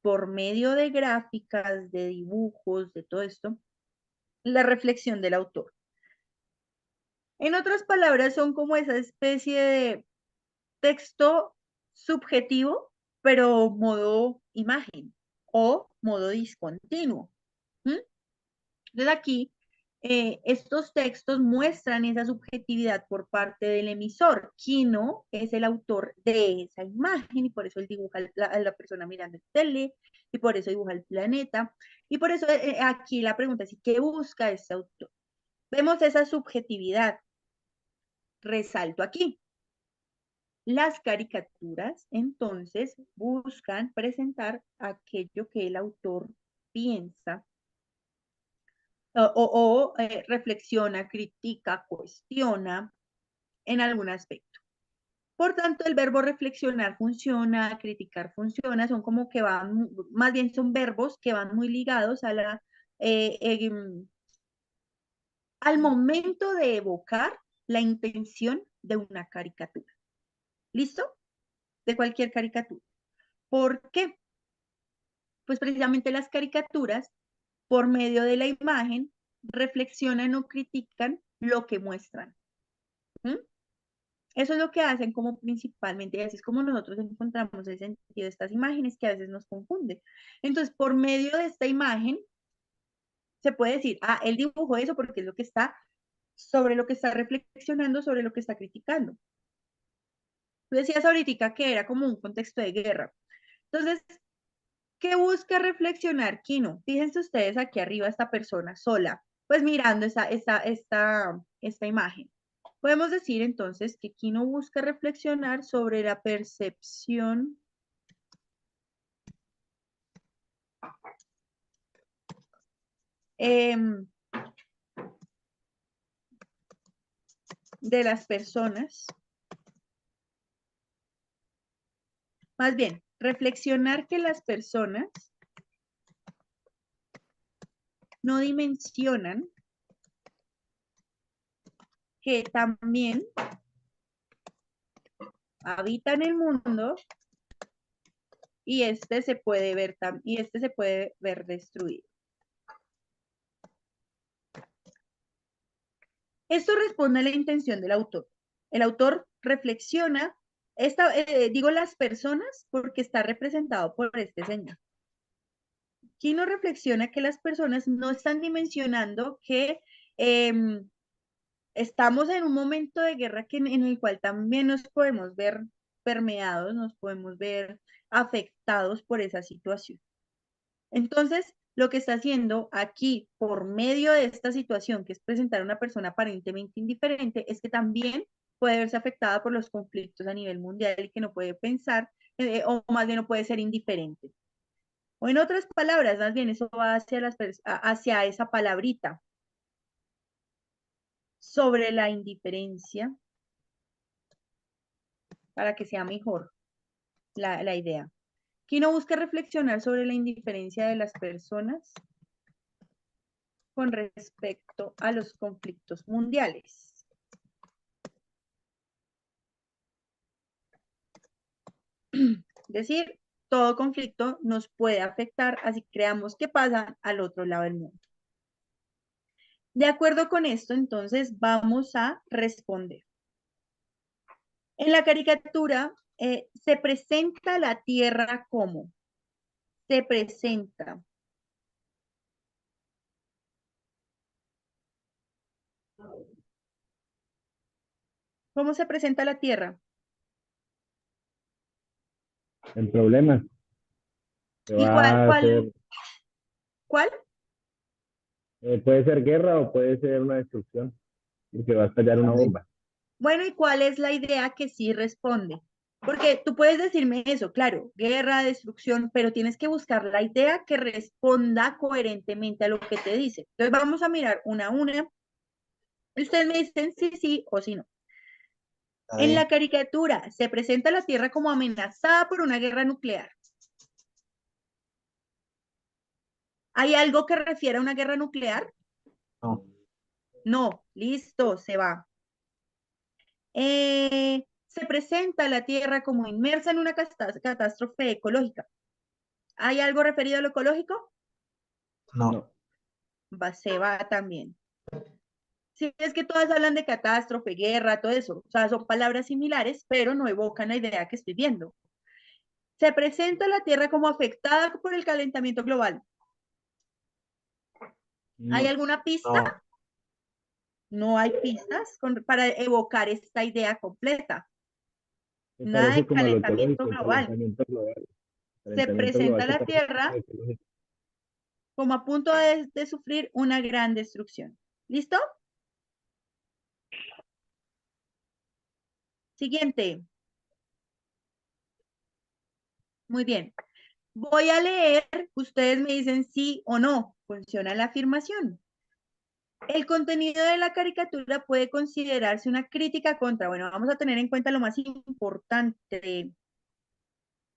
por medio de gráficas, de dibujos, de todo esto, la reflexión del autor. En otras palabras, son como esa especie de texto subjetivo, pero modo imagen o modo discontinuo. ¿Mm? Entonces aquí estos textos muestran esa subjetividad por parte del emisor. Kino es el autor de esa imagen y por eso él dibuja a la persona mirando el tele y por eso dibuja el planeta. Y por eso aquí la pregunta es, ¿qué busca este autor? Vemos esa subjetividad. Resalto aquí. Las caricaturas, entonces, buscan presentar aquello que el autor piensa o reflexiona, critica, cuestiona en algún aspecto. Por tanto, el verbo reflexionar funciona, criticar funciona, son como que van, más bien son verbos que van muy ligados a al momento de evocar la intención de una caricatura. ¿Listo? De cualquier caricatura. ¿Por qué? Pues precisamente las caricaturas, por medio de la imagen, reflexionan o critican lo que muestran. ¿Mm? Eso es lo que hacen como principalmente, y así es como nosotros encontramos el sentido de estas imágenes que a veces nos confunden. Entonces, por medio de esta imagen, se puede decir, ah, él dibujó eso porque es lo que está, sobre lo que está reflexionando, sobre lo que está criticando. Tú decías ahorita que era como un contexto de guerra. Entonces, ¿qué busca reflexionar Kino? Fíjense ustedes aquí arriba esta persona sola, pues mirando esta imagen. Podemos decir entonces que Kino busca reflexionar sobre la percepción de las personas. Más bien, reflexionar que las personas no dimensionan que también habitan el mundo y este se puede ver destruido. Esto responde a la intención del autor. El autor reflexiona, digo las personas porque está representado por este señor. Kino reflexiona que las personas no están dimensionando que estamos en un momento de guerra en el cual también nos podemos ver permeados, nos podemos ver afectados por esa situación. Entonces, lo que está haciendo aquí, por medio de esta situación, que es presentar a una persona aparentemente indiferente, es que también puede verse afectada por los conflictos a nivel mundial y que no puede pensar, o más bien no puede ser indiferente. O en otras palabras, más bien eso va hacia esa palabrita sobre la indiferencia para que sea mejor la idea. Kino busca reflexionar sobre la indiferencia de las personas con respecto a los conflictos mundiales. Es decir, todo conflicto nos puede afectar, así creamos que pasa al otro lado del mundo. De acuerdo con esto, entonces vamos a responder. En la caricatura se presenta la Tierra como se presenta. ¿Cómo se presenta la Tierra? En problemas. Se ¿Y va a hacer, cuál? puede ser guerra o puede ser una destrucción, porque va a estallar una bomba. Bueno, ¿y cuál es la idea que sí responde? Porque tú puedes decirme eso, claro, guerra, destrucción, pero tienes que buscar la idea que responda coherentemente a lo que te dice. Entonces vamos a mirar una a una. Ustedes me dicen sí o sí no. En la caricatura se presenta la Tierra como amenazada por una guerra nuclear. ¿Hay algo que refiere a una guerra nuclear? No. No, listo, se va. Se presenta la Tierra como inmersa en una catástrofe ecológica. ¿Hay algo referido a lo ecológico? No. Se va también. Sí, es que todas hablan de catástrofe, guerra, todo eso. O sea, son palabras similares, pero no evocan la idea que estoy viendo. Se presenta la Tierra como afectada por el calentamiento global. ¿Hay alguna pista? No hay pistas para evocar esta idea completa. Me Nada de parece como lo calentamiento ecológico, el global. calentamiento global. Se Calentamiento global presenta se la parece como Tierra lo ecológico. como a punto de sufrir una gran destrucción. ¿Listo? Siguiente. Muy bien. Voy a leer, ustedes me dicen sí o no. Funciona la afirmación. El contenido de la caricatura puede considerarse una crítica contra, bueno, vamos a tener en cuenta lo más importante.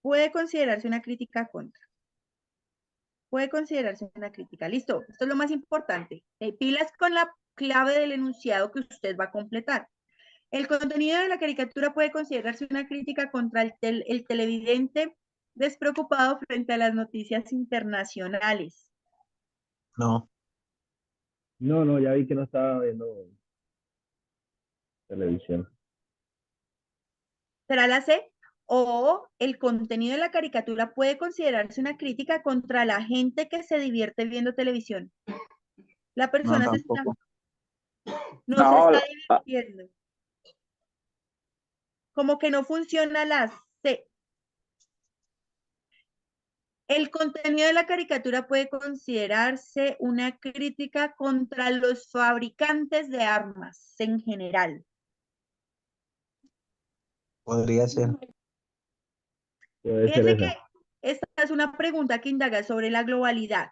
Puede considerarse una crítica contra. Puede considerarse una crítica. Listo, esto es lo más importante. Pilas con la clave del enunciado que usted va a completar. El contenido de la caricatura puede considerarse una crítica contra el televidente despreocupado frente a las noticias internacionales. No. No, no, ya vi que no estaba viendo televisión. ¿Será la C? O el contenido de la caricatura puede considerarse una crítica contra la gente que se divierte viendo televisión. La No, persona no se tampoco. No, está divirtiendo. Como que no funciona la C. El contenido de la caricatura puede considerarse una crítica contra los fabricantes de armas en general. Podría ser. Puede ser Fíjense que esa. esta es una pregunta que indaga sobre la globalidad.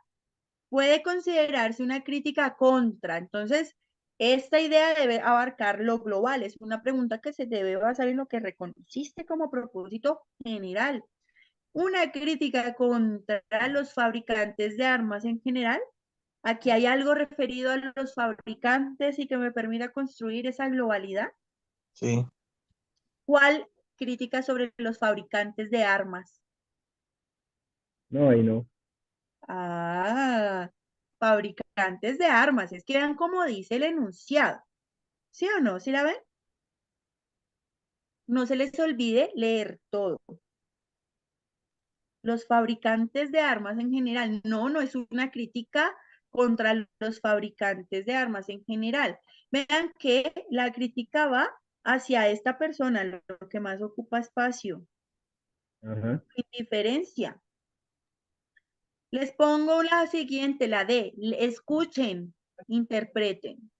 Puede considerarse una crítica contra. Entonces, esta idea debe abarcar lo global. Es una pregunta que se debe basar en lo que reconociste como propósito general. Una crítica contra los fabricantes de armas en general. Aquí hay algo referido a los fabricantes y que me permita construir esa globalidad. Sí. ¿Cuál crítica sobre los fabricantes de armas? No, ahí no. Ah, fabricantes de armas. Es que vean cómo dice el enunciado. ¿Sí o no? ¿Sí la ven? No se les olvide leer todo. Los fabricantes de armas en general. No, no es una crítica contra los fabricantes de armas en general. Vean que la crítica va hacia esta persona, lo que más ocupa espacio. Ajá. Indiferencia. Les pongo la siguiente, la D. Escuchen, interpreten.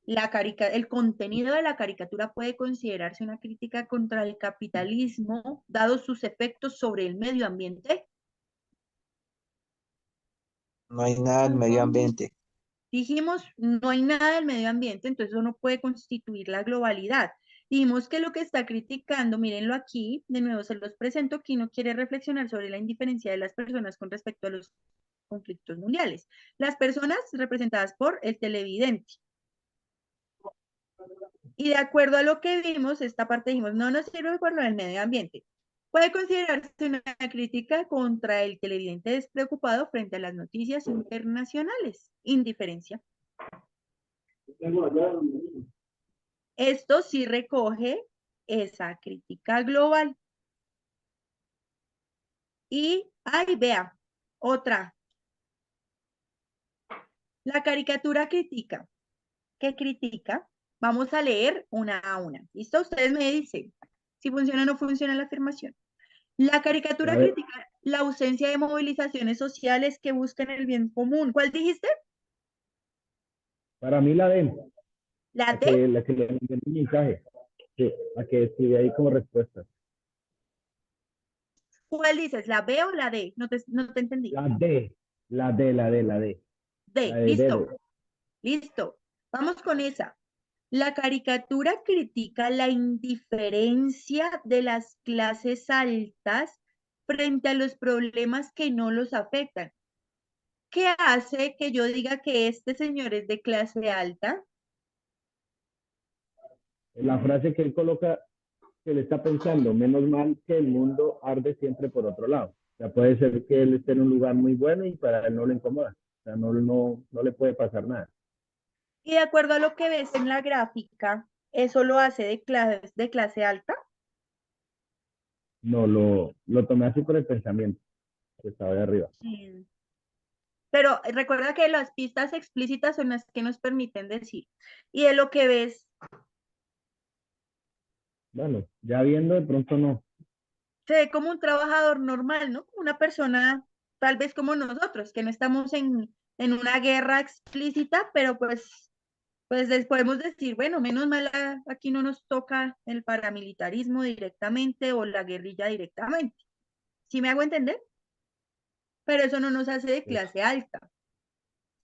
El contenido de la caricatura puede considerarse una crítica contra el capitalismo, dado sus efectos sobre el medio ambiente. No hay nada del medio ambiente. Dijimos, no hay nada del medio ambiente, entonces eso no puede constituir la globalidad. Dijimos que lo que está criticando, mírenlo aquí, de nuevo se los presento, aquí no quiere reflexionar sobre la indiferencia de las personas con respecto a los conflictos mundiales. Las personas representadas por el televidente. Y de acuerdo a lo que vimos, esta parte dijimos, no nos sirve por lo del medio ambiente. Puede considerarse una crítica contra el televidente despreocupado frente a las noticias internacionales. Indiferencia. Esto sí recoge esa crítica global. Y, ay, vea, otra. La caricatura critica. ¿Qué critica? Vamos a leer una a una. ¿Listo? Ustedes me dicen si funciona o no funciona la afirmación. La A caricatura ver, critica la ausencia de movilizaciones sociales que buscan el bien común. ¿Cuál dijiste? para mí la D, ¿La D? la que le envié el mensaje. Sí, la que escribí ahí como respuesta. ¿Cuál dices? ¿La B o la D? No te entendí. La D, la D, la D, la D. La D, de listo, dedo. listo. Vamos con esa. La caricatura critica la indiferencia de las clases altas frente a los problemas que no los afectan. ¿Qué hace que yo diga que este señor es de clase alta? La frase que él coloca, que le está pensando, menos mal que el mundo arde siempre por otro lado. O sea, puede ser que él esté en un lugar muy bueno y para él no le incomoda. O sea, no le puede pasar nada. Y de acuerdo a lo que ves en la gráfica, ¿eso lo hace de clase alta? No, lo tomé así por el pensamiento que estaba de arriba. Sí. Pero recuerda que las pistas explícitas son las que nos permiten decir. Y de lo que ves, Bueno, ya viendo de pronto no. se ve como un trabajador normal, ¿no? Como una persona, tal vez como nosotros, que no estamos en una guerra explícita, pero pues les podemos decir, bueno, menos mal aquí no nos toca el paramilitarismo directamente o la guerrilla directamente. ¿Sí me hago entender? Pero eso no nos hace de Pues, clase alta.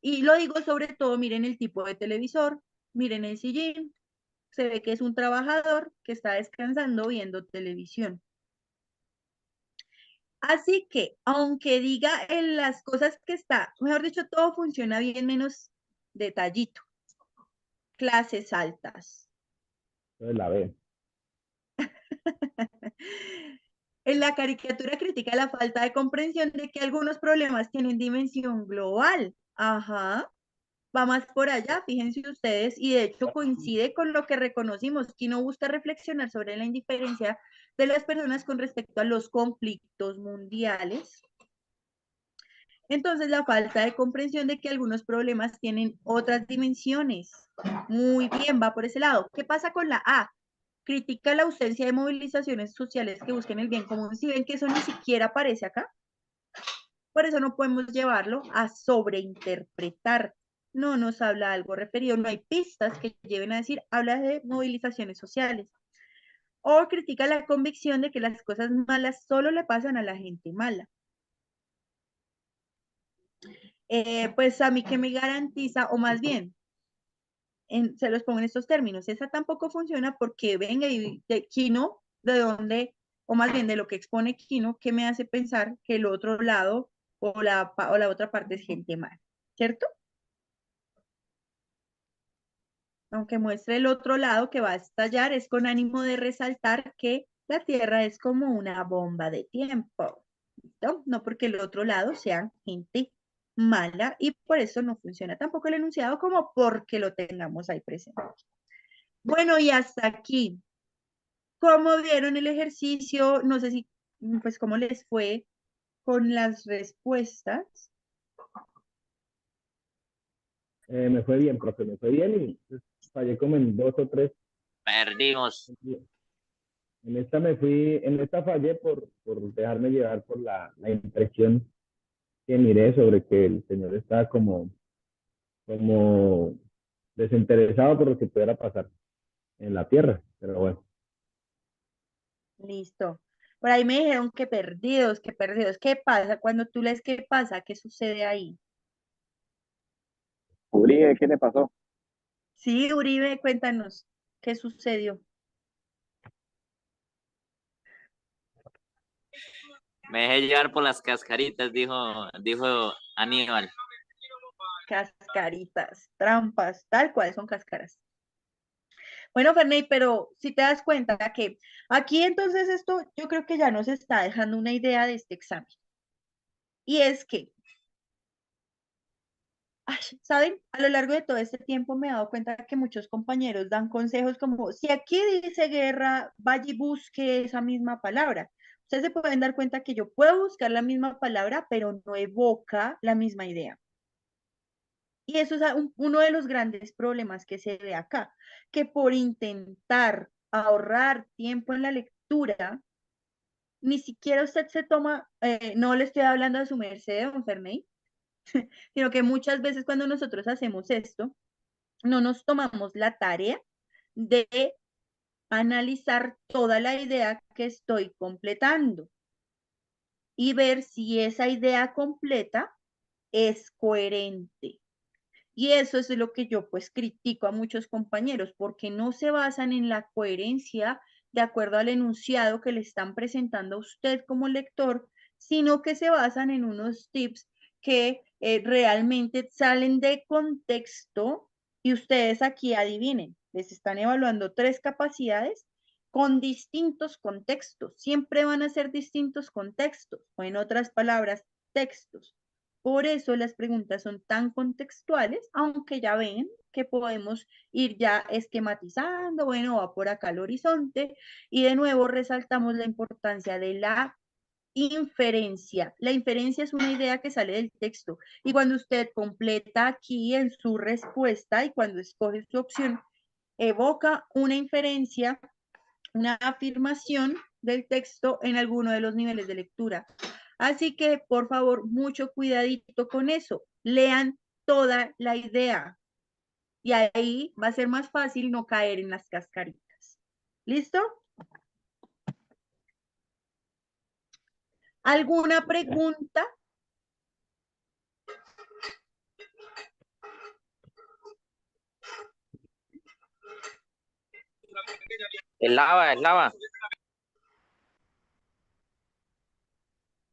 Y lo digo sobre todo, miren el tipo de televisor, miren el sillín, se ve que es un trabajador que está descansando viendo televisión. Así que, aunque diga en las cosas que está, mejor dicho, todo funciona bien menos detallito. Clases altas. entonces la ve. En la caricatura critica la falta de comprensión de que algunos problemas tienen dimensión global. Ajá, va más por allá, fíjense ustedes, y de hecho coincide con lo que reconocimos, que no busca reflexionar sobre la indiferencia de las personas con respecto a los conflictos mundiales. Entonces, la falta de comprensión de que algunos problemas tienen otras dimensiones. Muy bien, va por ese lado. ¿Qué pasa con la A? Critica la ausencia de movilizaciones sociales que busquen el bien común. Si ven que eso ni siquiera aparece acá, por eso no podemos llevarlo a sobreinterpretar. No nos habla algo referido, no hay pistas que lleven a decir, habla de movilizaciones sociales. O critica la convicción de que las cosas malas solo le pasan a la gente mala. Pues a mí que me garantiza, o más bien, se los pongo en estos términos, esa tampoco funciona porque venga y de Kino, de dónde, o más bien de lo que expone Kino, que me hace pensar que el otro lado o la otra parte es gente mala, ¿cierto? Aunque muestre el otro lado que va a estallar, es con ánimo de resaltar que la Tierra es como una bomba de tiempo, ¿no? No porque el otro lado sean gente mala y por eso no funciona tampoco el enunciado como porque lo tengamos ahí presente. Bueno, y hasta aquí. ¿Cómo vieron el ejercicio? No sé si, pues, cómo les fue con las respuestas. Me fue bien, profe, me fue bien y pues, fallé como en dos o tres. Perdimos. En esta en esta fallé por dejarme llevar por la impresión que miré sobre que el señor estaba como desinteresado por lo que pudiera pasar en la tierra. Pero bueno, Listo. Por ahí me dijeron que perdidos, que perdidos. ¿Qué pasa? Cuando tú lees qué pasa, ¿qué sucede ahí? Uribe, ¿qué le pasó? Sí, Uribe, cuéntanos, ¿qué sucedió? Me dejé llevar por las cascaritas, dijo Aníbal. Cascaritas, trampas, tal cual son cáscaras. Bueno, Ferney, pero si te das cuenta que aquí entonces esto yo creo que ya nos está dejando una idea de este examen. Y es que, ay, ¿saben? A lo largo de todo este tiempo me he dado cuenta que muchos compañeros dan consejos como, si aquí dice guerra, vaya y busque esa misma palabra. Ustedes se pueden dar cuenta que yo puedo buscar la misma palabra, pero no evoca la misma idea. Y eso es uno de los grandes problemas que se ve acá, que por intentar ahorrar tiempo en la lectura, ni siquiera usted se toma, no le estoy hablando a su merced, don Ferney, sino que muchas veces cuando nosotros hacemos esto, no nos tomamos la tarea de analizar toda la idea que estoy completando y ver si esa idea completa es coherente. Y eso es lo que yo pues critico a muchos compañeros, porque no se basan en la coherencia de acuerdo al enunciado que le están presentando a usted como lector, sino que se basan en unos tips que realmente salen de contexto y ustedes aquí adivinen, les están evaluando 3 capacidades con distintos contextos. Siempre van a ser distintos contextos, o en otras palabras, textos. Por eso las preguntas son tan contextuales, aunque ya ven que podemos ir ya esquematizando, bueno, va por acá el horizonte, y de nuevo resaltamos la importancia de la inferencia. La inferencia es una idea que sale del texto. Y cuando usted completa aquí en su respuesta y cuando escoge su opción, evoca una inferencia, una afirmación del texto en alguno de los niveles de lectura. Así que, por favor, mucho cuidadito con eso. Lean toda la idea. Y ahí va a ser más fácil no caer en las cascaritas. ¿Listo? ¿Alguna pregunta? Es lava, es lava.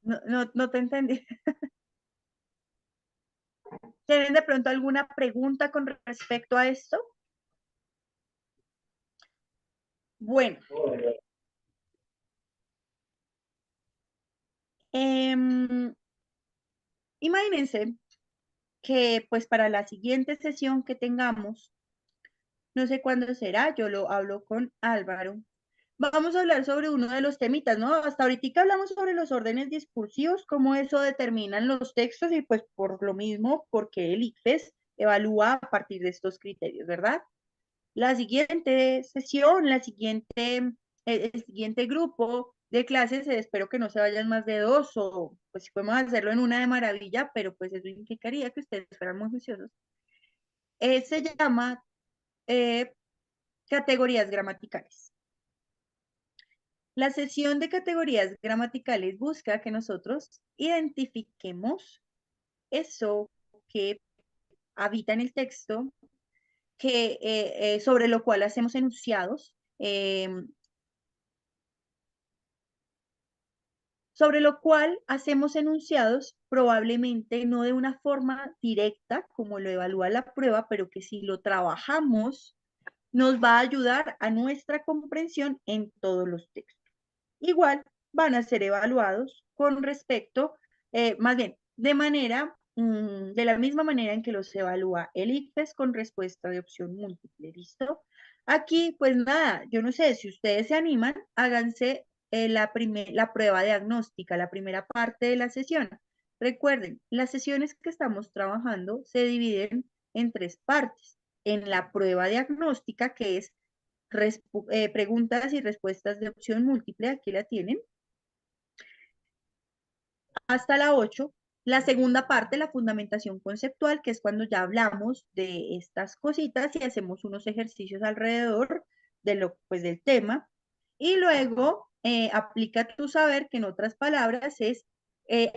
No te entendí. ¿Tienen de pronto alguna pregunta con respecto a esto? Bueno. Imagínense que pues para la siguiente sesión que tengamos, no sé cuándo será, yo lo hablo con Álvaro. Vamos a hablar sobre uno de los temitas, ¿no? Hasta ahorita hablamos sobre los órdenes discursivos, cómo eso determinan los textos y pues por lo mismo, porque el ICFES evalúa a partir de estos criterios, ¿verdad? La siguiente sesión, el siguiente grupo de clases, espero que no se vayan más de 2 o pues si podemos hacerlo en una de maravilla, pero pues eso implicaría que ustedes fueran muy juiciosos. Se llama categorías gramaticales. La sesión de categorías gramaticales busca que nosotros identifiquemos eso que habita en el texto, sobre lo cual hacemos enunciados, probablemente no de una forma directa como lo evalúa la prueba, pero que si lo trabajamos nos va a ayudar a nuestra comprensión en todos los textos. Igual van a ser evaluados con respecto, más bien, de la misma manera en que los evalúa el ICFES con respuesta de opción múltiple, ¿listo? Aquí, pues nada, yo no sé, si ustedes se animan, háganse la prueba diagnóstica, la primera parte de la sesión. Recuerden, las sesiones que estamos trabajando se dividen en 3 partes. En la prueba diagnóstica, que es preguntas y respuestas de opción múltiple, aquí la tienen, hasta la 8. La segunda parte, la fundamentación conceptual, que es cuando ya hablamos de estas cositas y hacemos unos ejercicios alrededor pues, del tema. Y luego, aplica tu saber, que en otras palabras es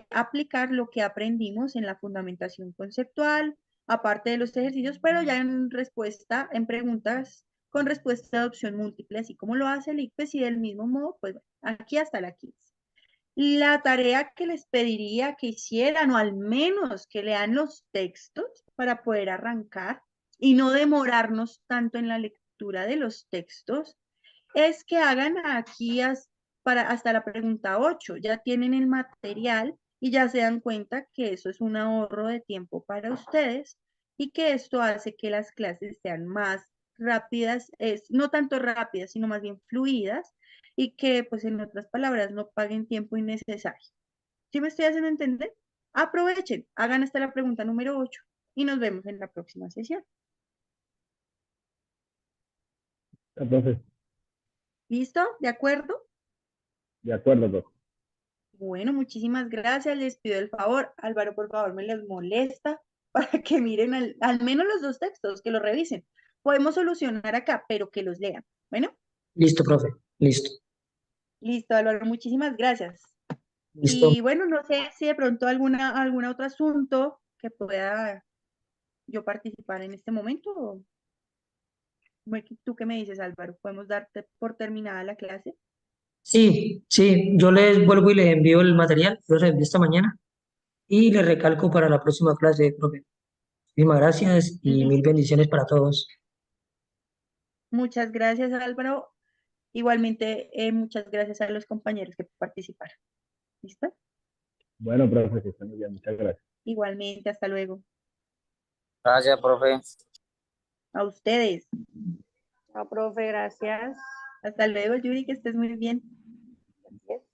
aplicar lo que aprendimos en la fundamentación conceptual, aparte de los ejercicios, pero ya en respuesta, en preguntas con respuesta de opción múltiple, así como lo hace el ICFES y del mismo modo, pues aquí hasta la 15. La tarea que les pediría que hicieran, o al menos que lean los textos para poder arrancar y no demorarnos tanto en la lectura de los textos, es que hagan aquí hasta la pregunta 8. Ya tienen el material y ya se dan cuenta que eso es un ahorro de tiempo para ustedes y que esto hace que las clases sean más rápidas, no tanto rápidas, sino más bien fluidas y que, pues en otras palabras, no paguen tiempo innecesario. ¿Sí me estoy haciendo entender? Aprovechen, hagan hasta la pregunta número 8 y nos vemos en la próxima sesión. Entonces, ¿Listo? ¿De acuerdo? de acuerdo, profe. Bueno, muchísimas gracias. Les pido el favor, Álvaro, por favor, me les molesta para que miren al menos los 2 textos, que los revisen. Podemos solucionar acá, pero que los lean. Bueno, Listo, profe. Listo. listo, Álvaro, muchísimas gracias. Listo. Y bueno, no sé si de pronto algún otro asunto que pueda yo participar en este momento. ¿Tú qué me dices, Álvaro? ¿Podemos darte por terminada la clase? Sí, sí, yo les vuelvo y les envío el material, yo les envío esta mañana y les recalco para la próxima clase, profe. Muchísimas gracias y mil bendiciones para todos. Muchas gracias, Álvaro. Igualmente, muchas gracias a los compañeros que participaron. ¿Listo? Bueno, profe, que estén muy bien. Muchas gracias. Igualmente, hasta luego. Gracias, profe. A ustedes. Chao, profe, gracias. Hasta luego, Yuri, que estés muy bien. Gracias.